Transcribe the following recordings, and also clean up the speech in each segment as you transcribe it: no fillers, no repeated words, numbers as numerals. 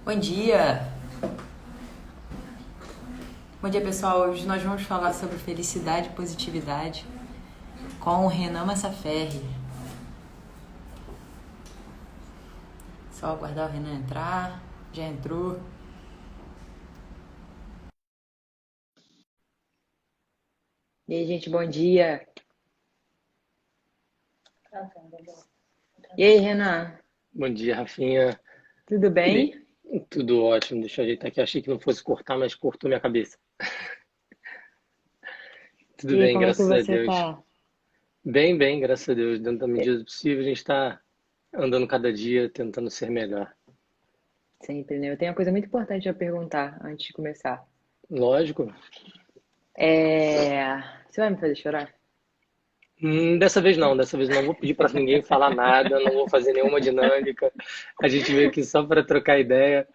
Bom dia! Bom dia, pessoal. Hoje nós vamos falar sobre felicidade e positividade com o Renan Massaferri. Só aguardar o Renan entrar. Já entrou. E aí, gente, bom dia. E aí, Renan, Bom dia, Rafinha. tudo Bem, bem? tudo ótimo. Deixa eu ajeitar aqui. Achei que não fosse cortar, mas cortou minha cabeça. Tudo E aí, bem, como é que graças a você Deus. tá? Bem, bem, graças a Deus. Dentro da É, medida do possível, a gente está andando cada dia, tentando ser melhor. sempre, né? Eu tenho uma coisa muito importante a perguntar antes de começar. Lógico. Você vai me fazer chorar? Dessa vez não. Dessa vez não vou pedir para ninguém falar nada, não vou fazer nenhuma dinâmica. A gente veio aqui só para trocar ideia,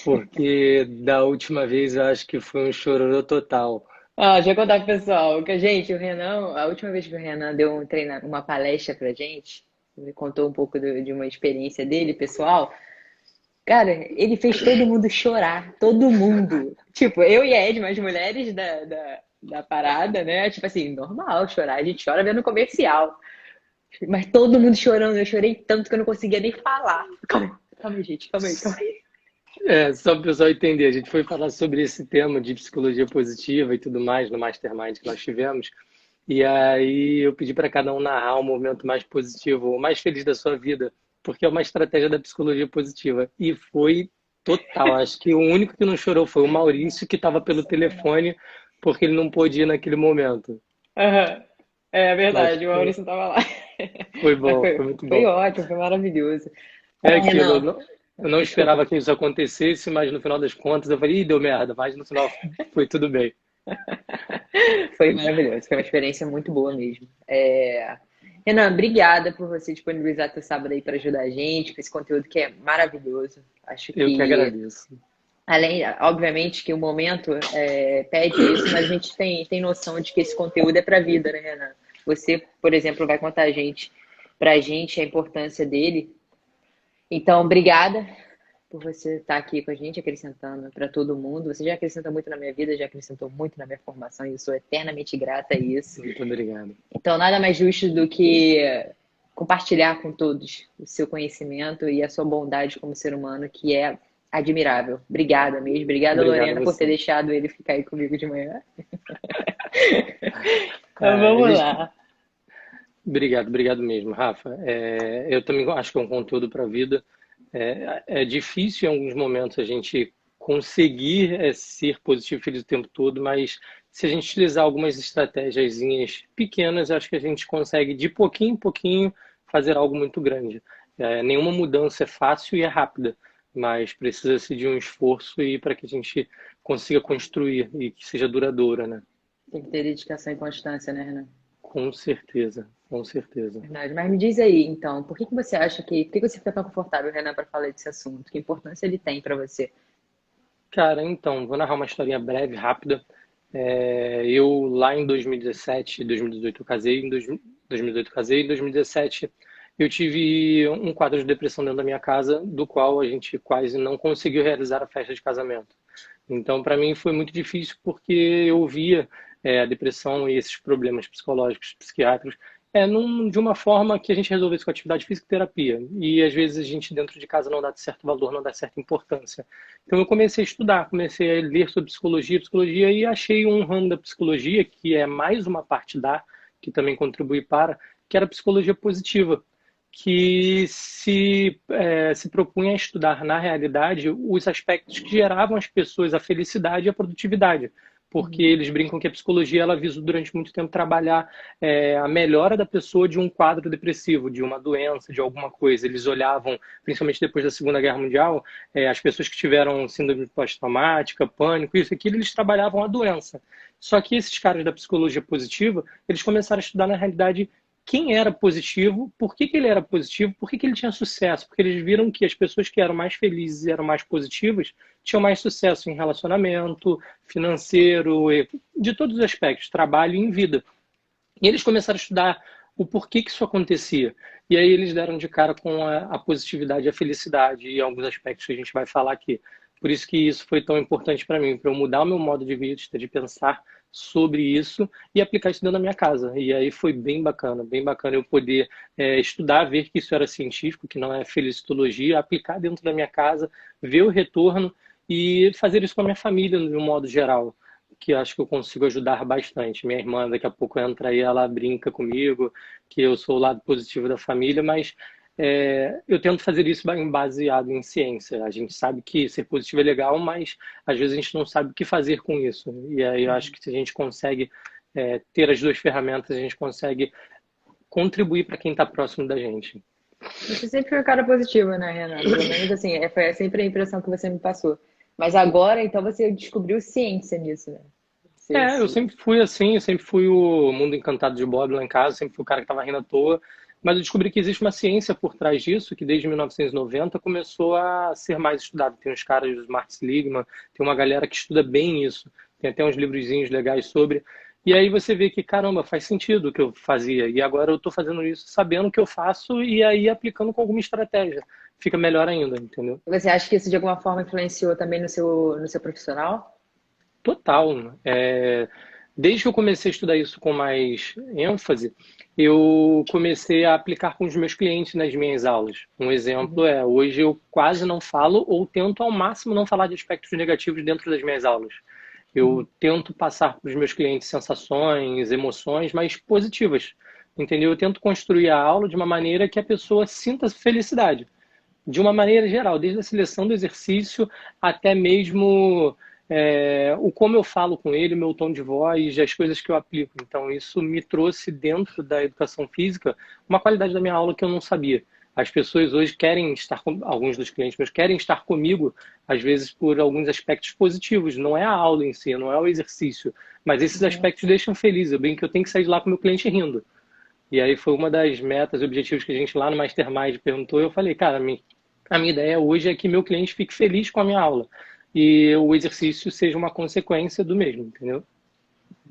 porque da última vez eu acho que foi um chororô total. Deixa eu contar pro pessoal que, gente, o Renan, a última vez que o Renan deu uma palestra pra gente, ele contou um pouco de uma experiência dele, pessoal. Cara, ele fez todo mundo chorar, todo mundo. Tipo, eu e a Edma, as mulheres da parada, né? Tipo assim, normal chorar, a gente chora vendo comercial. Mas todo mundo chorando, eu chorei tanto que eu não conseguia nem falar. Calma aí, gente, calma aí, calma aí. Só para o pessoal entender, a gente foi falar sobre esse tema de psicologia positiva e tudo mais no Mastermind que nós tivemos. E aí eu pedi para cada um narrar um momento mais positivo, o mais feliz da sua vida, porque é uma estratégia da psicologia positiva. E foi total. Acho que o único que não chorou foi o Maurício, que estava pelo telefone, porque ele não pôde ir naquele momento. Aham. É Mas verdade, o Maurício não tava lá. foi Mas bom, foi muito foi bom. ótimo, foi maravilhoso. É aquilo, Renan, eu não desculpa. esperava que isso acontecesse, mas no final das contas eu falei, ih, deu merda, mas no final foi tudo bem. Foi maravilhoso, foi uma experiência muito boa mesmo. Renan, obrigada por você disponibilizar teu sábado aí para ajudar a gente com esse conteúdo que é maravilhoso. Acho Eu que que, agradeço. além, obviamente, que o momento pede isso, mas a gente tem noção de que esse conteúdo é para a vida, né, Renan? Você, por exemplo, vai contar para a gente a importância dele. Então, obrigada por você estar aqui com a gente, acrescentando para todo mundo. Você já acrescentou muito na minha vida, já acrescentou muito na minha formação e eu sou eternamente grata a isso. Muito obrigado. Então, nada mais justo do que compartilhar com todos o seu conhecimento e a sua bondade como ser humano, que é admirável. Obrigada mesmo. Obrigada, Obrigado a Lorena, por ter você. deixado ele ficar aí comigo de manhã. Então, É, a vamos gente lá. Obrigado, obrigado mesmo, Rafa. Eu também acho que é um conteúdo para a vida. É difícil em alguns momentos a gente conseguir ser positivo e feliz o tempo todo, mas se a gente utilizar algumas estratégias pequenas, acho que a gente consegue de pouquinho em pouquinho fazer algo muito grande. Nenhuma mudança é fácil e é rápida, mas precisa-se de um esforço e para que a gente consiga construir e que seja duradoura, né? Tem que ter dedicação e constância, né, Renan? Com certeza, com certeza. Verdade. Mas me diz aí, então, por que você acha por que você fica tão confortável, Renan, para falar desse assunto? Que importância ele tem para você? Cara, então, vou narrar uma historinha breve, rápida. Eu, lá em 2017, 2018 eu casei, em 2018 eu casei, em 2017 eu tive um quadro de depressão dentro da minha casa, do qual a gente quase não conseguiu realizar a festa de casamento. Então, para mim foi muito difícil porque eu via a depressão e esses problemas psicológicos, psiquiátricos, de uma forma que a gente resolvesse com atividade física e terapia. E às vezes a gente dentro de casa não dá certo valor, não dá certa importância. Então eu comecei a estudar, comecei a ler sobre psicologia e achei um ramo da psicologia que é mais uma parte que também contribui que era a psicologia positiva, que se propunha a estudar na realidade os aspectos que geravam às pessoas a felicidade e a produtividade, porque Uhum. eles brincam que a psicologia ela visou durante muito tempo trabalhar a melhora da pessoa de um quadro depressivo, de uma doença, de alguma coisa. Eles olhavam, principalmente depois da Segunda Guerra Mundial, as pessoas que tiveram síndrome pós-traumática, pânico, isso, aquilo, eles trabalhavam a doença. Só que esses caras da psicologia positiva, eles começaram a estudar na realidade quem era positivo, por que ele era positivo, por que ele tinha sucesso, porque eles viram que as pessoas que eram mais felizes e eram mais positivas tinham mais sucesso em relacionamento, financeiro, de todos os aspectos, trabalho e em vida. E eles começaram a estudar o porquê que isso acontecia. E aí eles deram de cara com a positividade e a felicidade e alguns aspectos que a gente vai falar aqui. Por isso que isso foi tão importante para mim, para eu mudar o meu modo de vista, de pensar sobre isso e aplicar isso dentro da minha casa. E aí foi bem bacana eu poder estudar, ver que isso era científico, que não é felicitologia, aplicar dentro da minha casa, ver o retorno e fazer isso com a minha família, de um modo geral, que eu acho que eu consigo ajudar bastante. Minha irmã daqui a pouco entra aí, ela brinca comigo, que eu sou o lado positivo da família, mas eu tento fazer isso baseado em ciência. A gente sabe que ser positivo é legal, mas às vezes a gente não sabe o que fazer com isso. E aí eu acho que se a gente consegue ter as duas ferramentas, a gente consegue contribuir para quem está próximo da gente. Você sempre foi um cara positivo, né, Renan? Pelo menos assim, foi sempre a impressão que você me passou. Mas agora, então, você descobriu ciência nisso, né? Eu sempre fui assim, eu sempre fui o mundo encantado de Bob lá em casa, sempre fui o cara que estava rindo à toa, mas eu descobri que existe uma ciência por trás disso, que desde 1990 começou a ser mais estudada. Tem uns caras do Martin Seligman, tem uma galera que estuda bem isso, tem até uns livrozinhos legais sobre. E aí você vê que, caramba, faz sentido o que eu fazia, e agora eu estou fazendo isso sabendo o que eu faço e aí aplicando com alguma estratégia. Fica melhor ainda, entendeu? Você acha que isso de alguma forma influenciou também no seu profissional? Total. Desde que eu comecei a estudar isso com mais ênfase, eu comecei a aplicar com os meus clientes nas minhas aulas. Um exemplo Uhum. hoje eu quase não falo ou tento ao máximo não falar de aspectos negativos dentro das minhas aulas. Eu Uhum. tento passar para os meus clientes sensações, emoções, mas positivas. Entendeu? Eu tento construir a aula de uma maneira que a pessoa sinta felicidade de uma maneira geral, desde a seleção do exercício até mesmo o como eu falo com ele, o meu tom de voz, as coisas que eu aplico. Então, isso me trouxe dentro da educação física uma qualidade da minha aula que eu não sabia. As pessoas hoje querem estar com alguns dos clientes meus querem estar comigo, às vezes por alguns aspectos positivos. Não é a aula em si, não é o exercício, mas esses Uhum. aspectos deixam feliz. Eu bem que eu tenho que sair de lá com o meu cliente rindo. E aí foi uma das metas, objetivos que a gente lá no Mastermind perguntou. Eu falei, cara, a minha ideia hoje é que meu cliente fique feliz com a minha aula e o exercício seja uma consequência do mesmo, entendeu?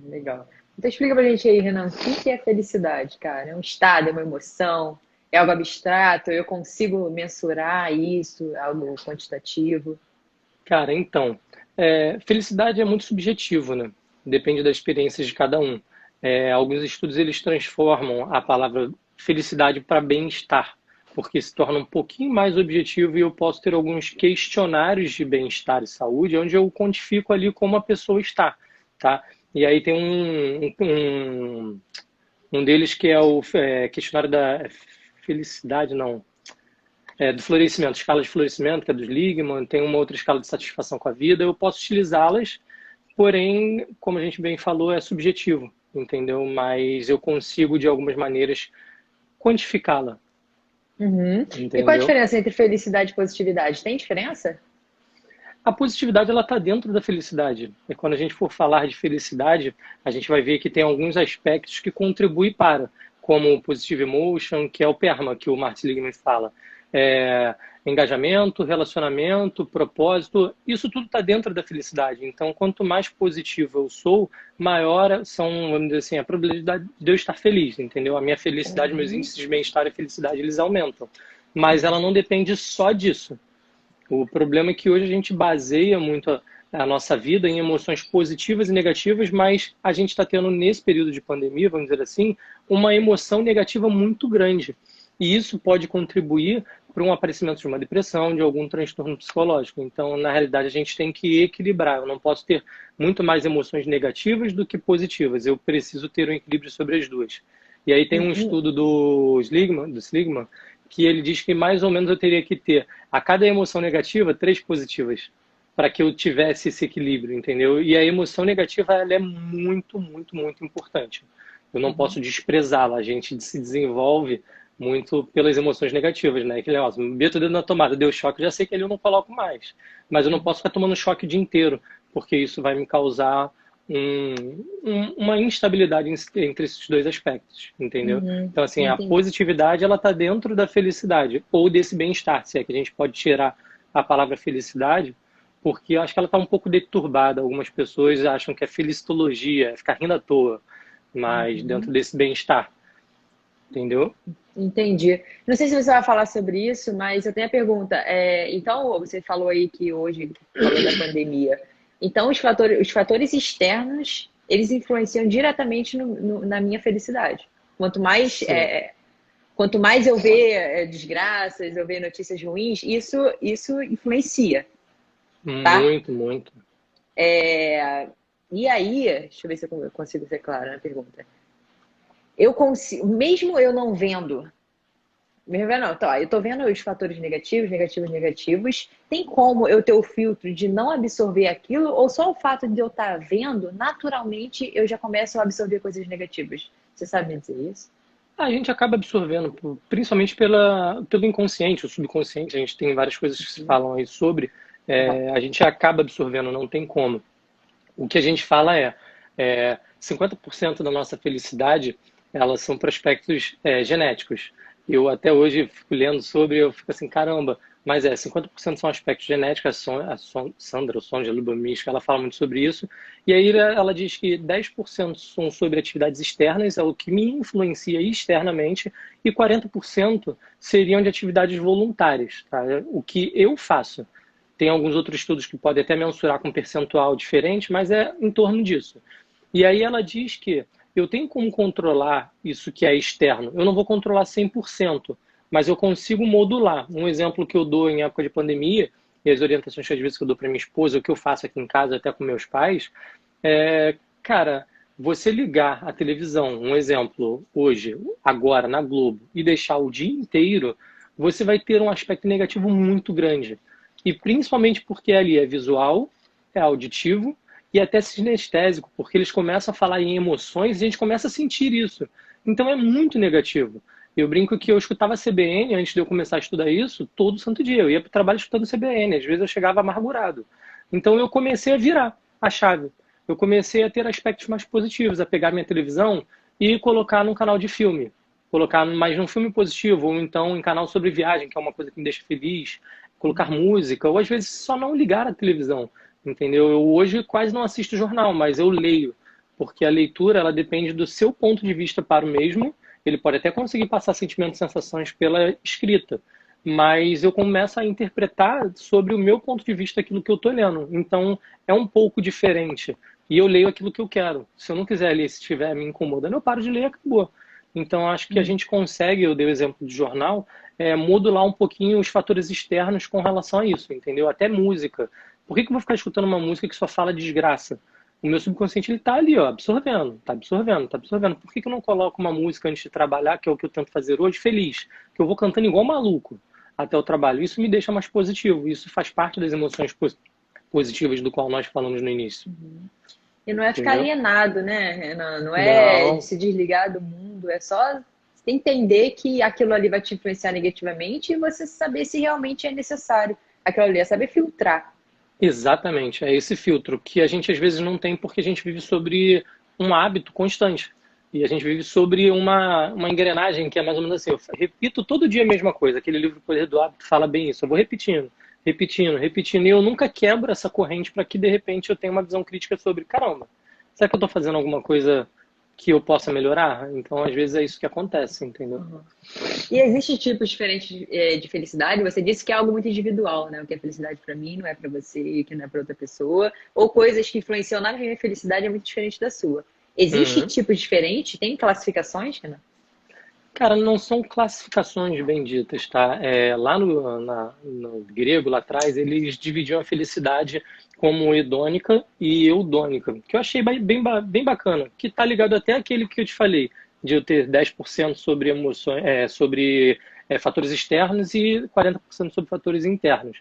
Legal. Então explica pra gente aí, Renan, o que que é felicidade, cara? É um estado, é uma emoção, é algo abstrato, eu consigo mensurar isso, é algo quantitativo? Cara, então, felicidade é muito subjetivo, né? Depende das experiências de cada um. Alguns estudos eles transformam a palavra felicidade para bem-estar, porque se torna um pouquinho mais objetivo e eu posso ter alguns questionários de bem-estar e saúde, onde eu quantifico ali como a pessoa está, tá? E aí tem um deles que é o questionário da felicidade, não, do florescimento, escala de florescimento, que é dos Ligman, tem uma outra escala de satisfação com a vida, eu posso utilizá-las, porém, como a gente bem falou, é subjetivo, entendeu? Mas eu consigo, de algumas maneiras, quantificá-la, Uhum. E qual a entendeu? diferença entre felicidade e positividade? Tem diferença? A positividade ela está dentro da felicidade. E quando a gente for falar de felicidade, a gente vai ver que tem alguns aspectos que contribuem para, como o Positive Emotion, que é o PERMA, que o Martin Seligman fala. É, engajamento, relacionamento, propósito, isso tudo está dentro da felicidade. Então, quanto mais positivo eu sou, maior são, vamos dizer assim, a probabilidade de eu estar feliz, entendeu? A minha felicidade, meus Uhum. índices de bem-estar e felicidade, eles aumentam. Mas ela não depende só disso. O problema é que hoje a gente baseia muito a nossa vida em emoções positivas e negativas, mas a gente está tendo, nesse período de pandemia, vamos dizer assim, uma emoção negativa muito grande. E isso pode contribuir para um aparecimento de uma depressão, de algum transtorno psicológico. Então, na realidade, a gente tem que equilibrar. Eu não posso ter muito mais emoções negativas do que positivas. Eu preciso ter um equilíbrio sobre as duas. E aí tem um Uhum. estudo do Seligman, que ele diz que mais ou menos eu teria que ter a cada emoção negativa, três positivas, para que eu tivesse esse equilíbrio, entendeu? E a emoção negativa, ela é muito, muito, muito importante. Eu não Uhum. posso desprezá-la. A gente se desenvolve muito pelas emoções negativas, né? Aquele negócio, meto o dedo na tomada, deu choque, já sei que ali eu não coloco mais. Mas eu não posso ficar tomando choque o dia inteiro, porque isso vai me causar uma instabilidade entre esses dois aspectos, entendeu? Uhum. Então, assim, a Entendi. positividade, ela está dentro da felicidade, ou desse bem-estar, se é que a gente pode tirar a palavra felicidade, porque eu acho que ela está um pouco deturbada. Algumas pessoas acham que é felicitologia, é ficar rindo à toa, mas dentro Uhum. desse bem-estar. entendeu? Entendi. Não sei se você vai falar sobre isso, mas eu tenho a pergunta. Então, você falou aí que hoje falou da pandemia. Então, os fatores externos, eles influenciam diretamente na minha felicidade. Quanto mais, Sim, quanto mais eu ver desgraças, eu ver notícias ruins, isso influencia, tá? muito, muito. E aí, deixa eu ver se eu consigo ser clara na pergunta. Eu consigo, mesmo eu não vendo. Mesmo vendo, não, tá, eu tô vendo os fatores negativos, negativos, negativos. Tem como eu ter o filtro de não absorver aquilo, ou só o fato de eu estar vendo, naturalmente eu já começo a absorver coisas negativas? Você sabe me dizer isso? A gente acaba absorvendo, principalmente pelo inconsciente, o subconsciente, a gente tem várias coisas que se Uhum. falam aí sobre, Tá. a gente acaba absorvendo, não tem como. O que a gente fala 50% da nossa felicidade, elas são para aspectos genéticos. Eu até hoje fico lendo sobre, eu fico assim, caramba, mas 50% são aspectos genéticos, Sandra, o Sonja Lubomirska, ela fala muito sobre isso, e aí ela diz que 10% são sobre atividades externas, é o que me influencia externamente, e 40% seriam de atividades voluntárias, tá? O que eu faço. Tem alguns outros estudos que podem até mensurar com um percentual diferente, mas é em torno disso. E aí ela diz que eu tenho como controlar isso que é externo. Eu não vou controlar 100%, mas eu consigo modular. Um exemplo que eu dou em época de pandemia, e as orientações que às vezes que eu dou para minha esposa, o que eu faço aqui em casa até com meus pais, cara, você ligar a televisão, um exemplo, hoje, agora, na Globo, e deixar o dia inteiro, você vai ter um aspecto negativo muito grande. E principalmente porque ali é visual, é auditivo e até sinestésico, porque eles começam a falar em emoções e a gente começa a sentir isso. Então é muito negativo. Eu brinco que eu escutava CBN antes de eu começar a estudar isso todo santo dia. Eu ia para o trabalho escutando CBN, às vezes eu chegava amargurado. Então eu comecei a virar a chave. Eu comecei a ter aspectos mais positivos, a pegar minha televisão e colocar num canal de filme. Colocar mais num filme positivo, ou então em canal sobre viagem, que é uma coisa que me deixa feliz, colocar música, ou às vezes só não ligar a televisão, entendeu? Eu hoje quase não assisto jornal, mas eu leio, porque a leitura ela depende do seu ponto de vista para o mesmo, ele pode até conseguir passar sentimentos e sensações pela escrita, mas eu começo a interpretar sobre o meu ponto de vista aquilo que eu estou lendo, então é um pouco diferente, e eu leio aquilo que eu quero. Se eu não quiser ler, se estiver me incomodando, eu paro de ler e acabou. Então, acho que a gente consegue, eu dei o exemplo de jornal, modular um pouquinho os fatores externos com relação a isso, entendeu? Até música. Por que que eu vou ficar escutando uma música que só fala de desgraça? O meu subconsciente ele tá ali, ó, absorvendo, tá absorvendo, tá absorvendo. Por que que eu não coloco uma música antes de trabalhar, que é o que eu tento fazer hoje, feliz? Que eu vou cantando igual maluco até o trabalho. Isso me deixa mais positivo. Isso faz parte das emoções positivas do qual nós falamos no início, E não é ficar entendeu? alienado, né, Renan? Não é Não, se desligar do mundo, é só entender que aquilo ali vai te influenciar negativamente e você saber se realmente é necessário. Aquilo ali é saber filtrar. exatamente, é esse filtro que a gente às vezes não tem porque a gente vive sobre um hábito constante. E a gente vive sobre uma engrenagem que é mais ou menos assim, eu repito todo dia a mesma coisa. Aquele livro O Poder do Hábito fala bem isso. Eu vou repetindo, repetindo, repetindo. E eu nunca quebro essa corrente para que de repente eu tenha uma visão crítica sobre, caramba, será que eu estou fazendo alguma coisa que eu possa melhorar? Então, às vezes é isso que acontece, entendeu? Uhum. E existem tipos diferentes de felicidade. Você disse que é algo muito individual, né? O que é felicidade para mim não é para você, o que não é para outra pessoa. Ou coisas que influenciam na minha felicidade é muito diferente da sua. Existem Uhum. tipos diferentes? Tem classificações, Renan? Cara, não são classificações benditas, tá? Lá no grego, lá atrás, eles dividiam a felicidade como hedônica e eudônica, que eu achei bem bacana, que tá ligado até aquele que eu te falei, de eu ter 10% sobre emoções, fatores externos e 40% sobre fatores internos.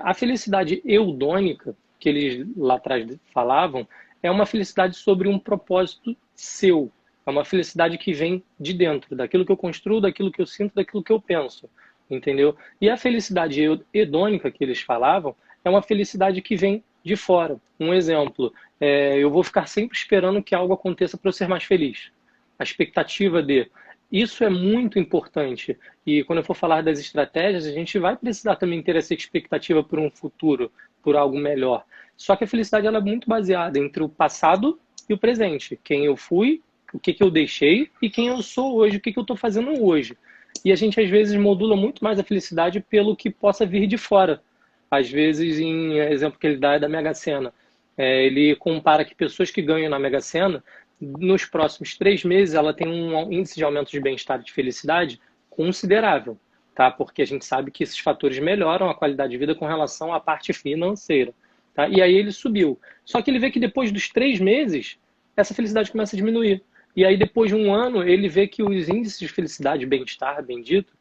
A felicidade eudônica, que eles lá atrás falavam, é uma felicidade sobre um propósito seu. É uma felicidade que vem de dentro, daquilo que eu construo, daquilo que eu sinto, daquilo que eu penso. Entendeu? E a felicidade hedônica que eles falavam é uma felicidade que vem de fora. Um exemplo, eu vou ficar sempre esperando que algo aconteça para eu ser mais feliz. A expectativa de. Isso é muito importante. E quando eu for falar das estratégias, a gente vai precisar também ter essa expectativa por um futuro, por algo melhor. Só que a felicidade ela é muito baseada entre o passado e o presente. Quem eu fui o que que eu deixei e quem eu sou hoje, o que que eu estou fazendo hoje. E a gente, às vezes, modula muito mais a felicidade pelo que possa vir de fora. Às vezes, em exemplo que ele dá é da Mega Sena. Ele compara que pessoas que ganham na Mega Sena, nos próximos 3 meses, ela tem um índice de aumento de bem-estar e de felicidade considerável, tá? Porque a gente sabe que esses fatores melhoram a qualidade de vida com relação à parte financeira, tá? E aí ele subiu. Só que ele vê que depois dos 3 meses, essa felicidade começa a diminuir. E aí, depois de um ano, ele vê que os índices de felicidade, bem-estar, bendito,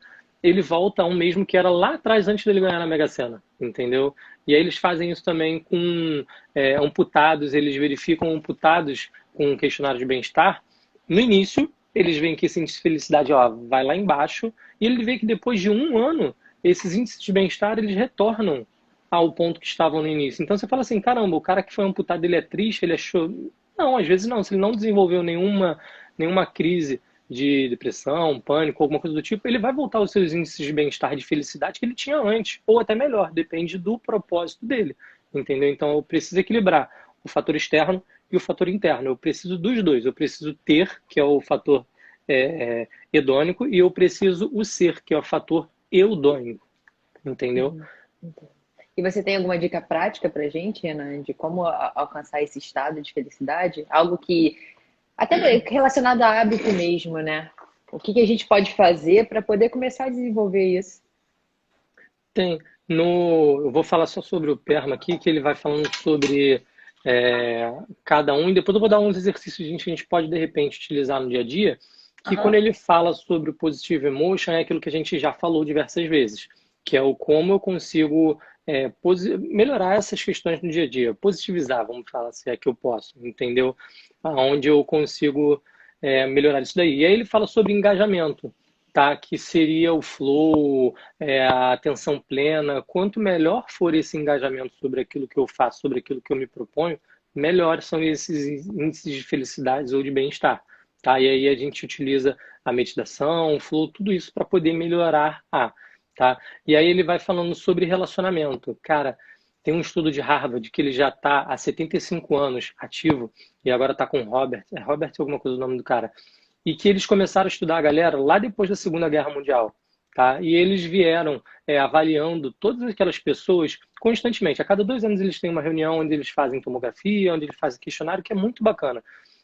ele volta ao mesmo que era lá atrás, antes dele ganhar na Mega Sena, entendeu? E aí eles fazem isso também com amputados, eles verificam amputados com um questionário de bem-estar. No início, eles veem que esse índice de felicidade vai lá embaixo, e ele vê que depois de um ano, esses índices de bem-estar, eles retornam ao ponto que estavam no início. Então você fala assim, caramba, o cara que foi amputado, ele é triste, ele é choro. Não, às vezes não. Se ele não desenvolveu nenhuma crise de depressão, pânico, alguma coisa do tipo, ele vai voltar aos seus índices de bem-estar, de felicidade que ele tinha antes, ou até melhor, depende do propósito dele, entendeu? Então eu preciso equilibrar o fator externo e o fator interno. Eu preciso dos dois. Eu preciso ter, que é o fator hedônico, e eu preciso o ser, que é o fator eudônico, entendeu? Uhum. E você tem alguma dica prática pra gente, Renan, de como alcançar esse estado de felicidade? Algo que, até relacionado a hábito mesmo, né? O que que a gente pode fazer para poder começar a desenvolver isso? Tem. Eu vou falar só sobre o PERMA aqui, que ele vai falando sobre cada um, e depois eu vou dar uns exercícios que a gente pode, de repente, utilizar no dia a dia, que quando Aham. ele fala sobre o Positive Emotion, é aquilo que a gente já falou diversas vezes, que é o como eu consigo melhorar essas questões no dia a dia, positivizar, vamos falar, se é que eu posso, entendeu? Aonde eu consigo melhorar isso daí. E aí ele fala sobre engajamento, tá? Que seria o flow, a atenção plena. Quanto melhor for esse engajamento sobre aquilo que eu faço, sobre aquilo que eu me proponho, melhores são esses índices de felicidade ou de bem-estar. Tá? E aí a gente utiliza a meditação, o flow, tudo isso para poder melhorar tá? E aí ele vai falando sobre relacionamento. Cara, tem um estudo de Harvard que ele já está há 75 anos ativo e agora está com Robert. É Robert alguma coisa o nome do cara, e que eles começaram a estudar a galera lá depois da Segunda Guerra Mundial. Tá? E eles vieram avaliando todas aquelas pessoas constantemente. A cada 2 anos eles têm uma reunião onde eles fazem tomografia, onde eles fazem questionário, que é muito bacana.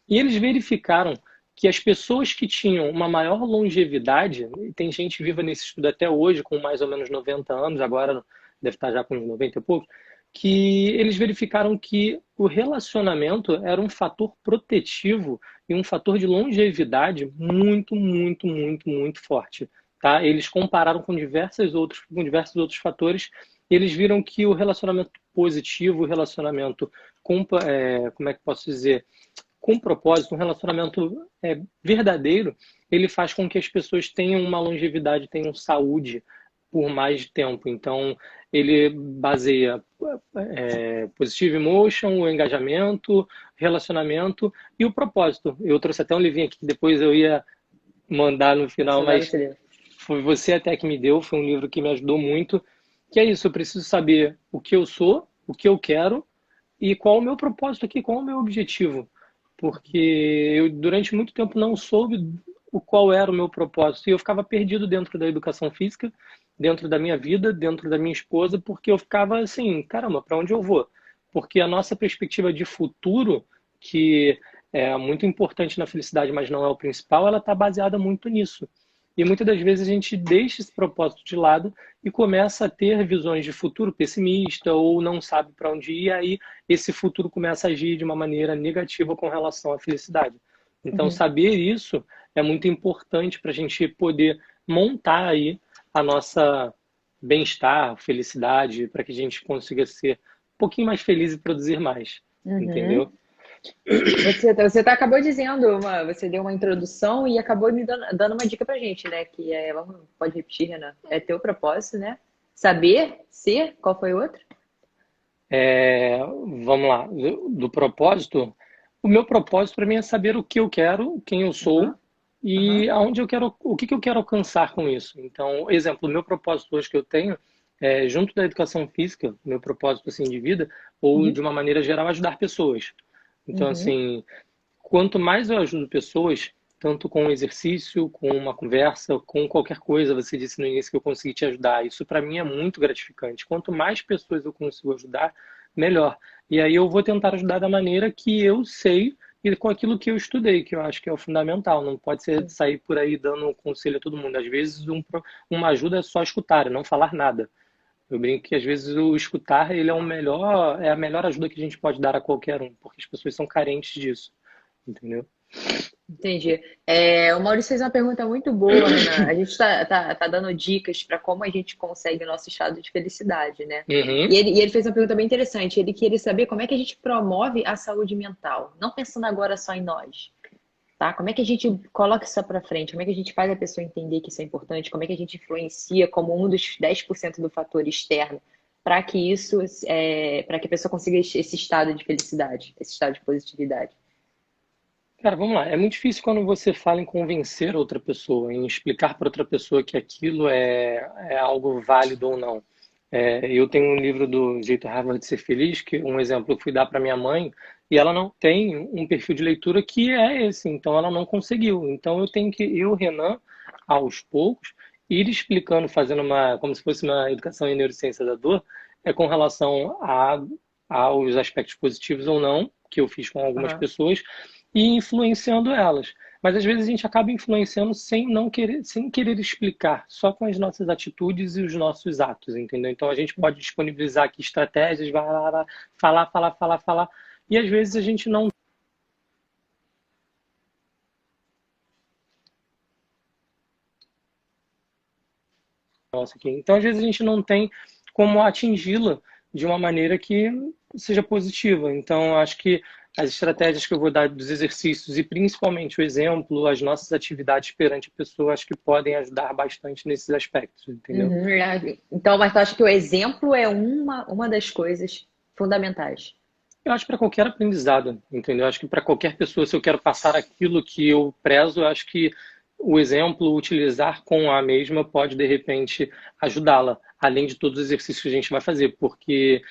E eles verificaram que as pessoas que tinham uma maior longevidade, e tem gente viva nesse estudo até hoje, com mais ou menos 90 anos, agora deve estar já com uns 90 e pouco, que eles verificaram que o relacionamento era um fator protetivo e um fator de longevidade muito, muito, muito, muito forte. Tá? Eles compararam com diversos outros fatores e eles viram que o relacionamento positivo, o relacionamento como é que posso dizer, com propósito, um relacionamento verdadeiro, ele faz com que as pessoas tenham uma longevidade, tenham saúde por mais tempo. Então, ele baseia positive emotion, o engajamento, relacionamento e o propósito. Eu trouxe até um livrinho aqui que depois eu ia mandar no final, Você dá mas esse livro. foi você até que me deu, foi um livro que me ajudou muito, que é isso, eu preciso saber o que eu sou, o que eu quero e qual o meu propósito aqui, qual o meu objetivo. Porque eu durante muito tempo não soube qual era o meu propósito e eu ficava perdido dentro da educação física, dentro da minha vida, dentro da minha esposa, porque eu ficava assim, caramba, para onde eu vou? Porque a nossa perspectiva de futuro, que é muito importante na felicidade, mas não é o principal, ela está baseada muito nisso. E muitas das vezes a gente deixa esse propósito de lado e começa a ter visões de futuro pessimista ou não sabe para onde ir, e aí esse futuro começa a agir de uma maneira negativa com relação à felicidade. Então, Uhum. saber isso é muito importante para a gente poder montar aí a nossa bem-estar, felicidade, para que a gente consiga ser um pouquinho mais feliz e produzir mais, Uhum. entendeu? Acabou dizendo você deu uma introdução e acabou me dando uma dica pra gente, né? Que pode repetir, Renan. É teu propósito, né? Saber ser, qual foi o outro? É, vamos lá, do propósito. O meu propósito para mim é saber o que eu quero, quem eu sou Aham, e aham, aonde eu quero, o que que eu quero alcançar com isso. Então, exemplo, o meu propósito hoje que eu tenho é, junto da educação física, meu propósito assim de vida, ou uhum, de uma maneira geral, ajudar pessoas. Então, uhum, assim, quanto mais eu ajudo pessoas, tanto com um exercício, com uma conversa, com qualquer coisa, você disse no início que eu consegui te ajudar. Isso para mim é muito gratificante. Quanto mais pessoas eu consigo ajudar, melhor. E aí eu vou tentar ajudar da maneira que eu sei e com aquilo que eu estudei, que eu acho que é o fundamental. Não pode ser sair por aí dando conselho a todo mundo. Às vezes uma ajuda é só escutar, não falar nada. Eu brinco que às vezes o escutar ele é a melhor ajuda que a gente pode dar a qualquer um, porque as pessoas são carentes disso, entendeu? Entendi. O Maurício fez uma pergunta muito boa, Renan. A gente tá dando dicas para como a gente consegue o nosso estado de felicidade, né? Uhum. E ele fez uma pergunta bem interessante. Ele queria saber como é que a gente promove a saúde mental, não pensando agora só em nós, tá? Como é que a gente coloca isso para frente? Como é que a gente faz a pessoa entender que isso é importante? Como é que a gente influencia como um dos 10% do fator externo para que para que a pessoa consiga esse estado de felicidade, esse estado de positividade? Cara, vamos lá. É muito difícil quando você fala em convencer outra pessoa, em explicar para outra pessoa que aquilo é algo válido ou não. Eu tenho um livro do Jeito Harvard de Ser Feliz, que um exemplo eu fui dar para minha mãe, e ela não tem um perfil de leitura que é esse, então ela não conseguiu. Então eu tenho que, eu, Renan, aos poucos, ir explicando, fazendo como se fosse uma educação em neurociência da dor, com relação aos aspectos positivos ou não, que eu fiz com algumas Aham. pessoas, e influenciando elas. Mas às vezes a gente acaba influenciando sem não querer, sem querer explicar, só com as nossas atitudes e os nossos atos, entendeu? Então a gente pode disponibilizar aqui estratégias, vai lá, falar, falar, falar, falar, e às vezes a gente não. Nossa, aqui. Então às vezes a gente não tem como atingi-la de uma maneira que seja positiva. Então acho que as estratégias que eu vou dar dos exercícios e principalmente o exemplo, as nossas atividades perante a pessoa, acho que podem ajudar bastante nesses aspectos, entendeu? Uhum. Então, mas tu acha que o exemplo é uma das coisas fundamentais? Eu acho para qualquer aprendizado, entendeu? Eu acho que para qualquer pessoa, se eu quero passar aquilo que eu prezo, eu acho que o exemplo, utilizar com a mesma, pode de repente ajudá-la, além de todos os exercícios que a gente vai fazer, porque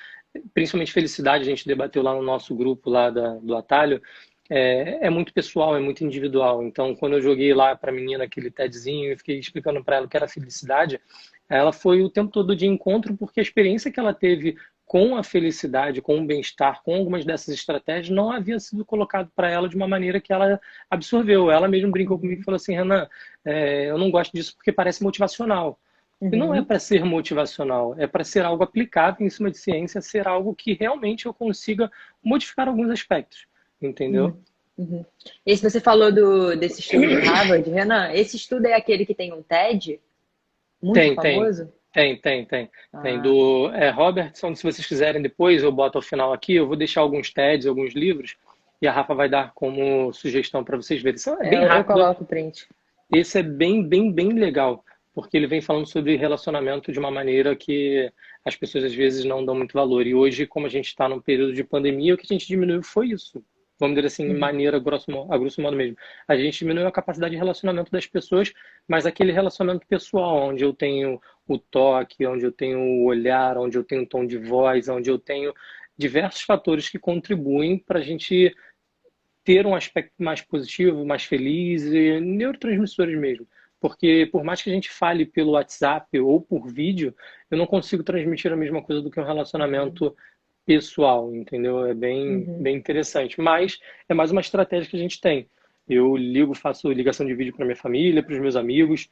principalmente felicidade, a gente debateu lá no nosso grupo lá do Atalho, é muito pessoal, é muito individual. Então, quando eu joguei lá para a menina aquele TEDzinho e fiquei explicando para ela o que era felicidade, ela foi o tempo todo de encontro, porque a experiência que ela teve com a felicidade, com o bem-estar, com algumas dessas estratégias, não havia sido colocado para ela de uma maneira que ela absorveu. Ela mesma brincou comigo e Uhum. falou assim, Renan, eu não gosto disso porque parece motivacional. E não é Uhum. para ser motivacional, é para ser algo aplicável em cima de ciência, ser algo que realmente eu consiga modificar alguns aspectos, entendeu? Uhum. Uhum. Esse você falou desse estudo de Harvard, Renan. Esse estudo é aquele que tem um TED muito Tem, tem, famoso? tem. Ah, Robertson, se vocês quiserem depois, eu boto ao final aqui, eu vou deixar alguns TEDs, alguns livros, e a Rafa vai dar como sugestão para vocês verem. Isso é bem eu rápido. coloco o print. Esse é bem, bem, bem legal, porque ele vem falando sobre relacionamento de uma maneira que as pessoas às vezes não dão muito valor. E hoje, como a gente está num período de pandemia, o que a gente diminuiu foi isso. Vamos dizer assim, de Uhum. maneira a grosso modo mesmo. A gente diminuiu a capacidade de relacionamento das pessoas, mas aquele relacionamento pessoal, onde eu tenho o toque, onde eu tenho o olhar, onde eu tenho o tom de voz, onde eu tenho diversos fatores que contribuem para a gente ter um aspecto mais positivo, mais feliz, e neurotransmissores mesmo. Porque por mais que a gente fale pelo WhatsApp ou por vídeo, eu não consigo transmitir a mesma coisa do que um Uhum. relacionamento pessoal, entendeu? É bem, Uhum. bem interessante. Mas é mais uma estratégia que a gente tem. Eu ligo, faço ligação de vídeo para minha família, para os meus amigos,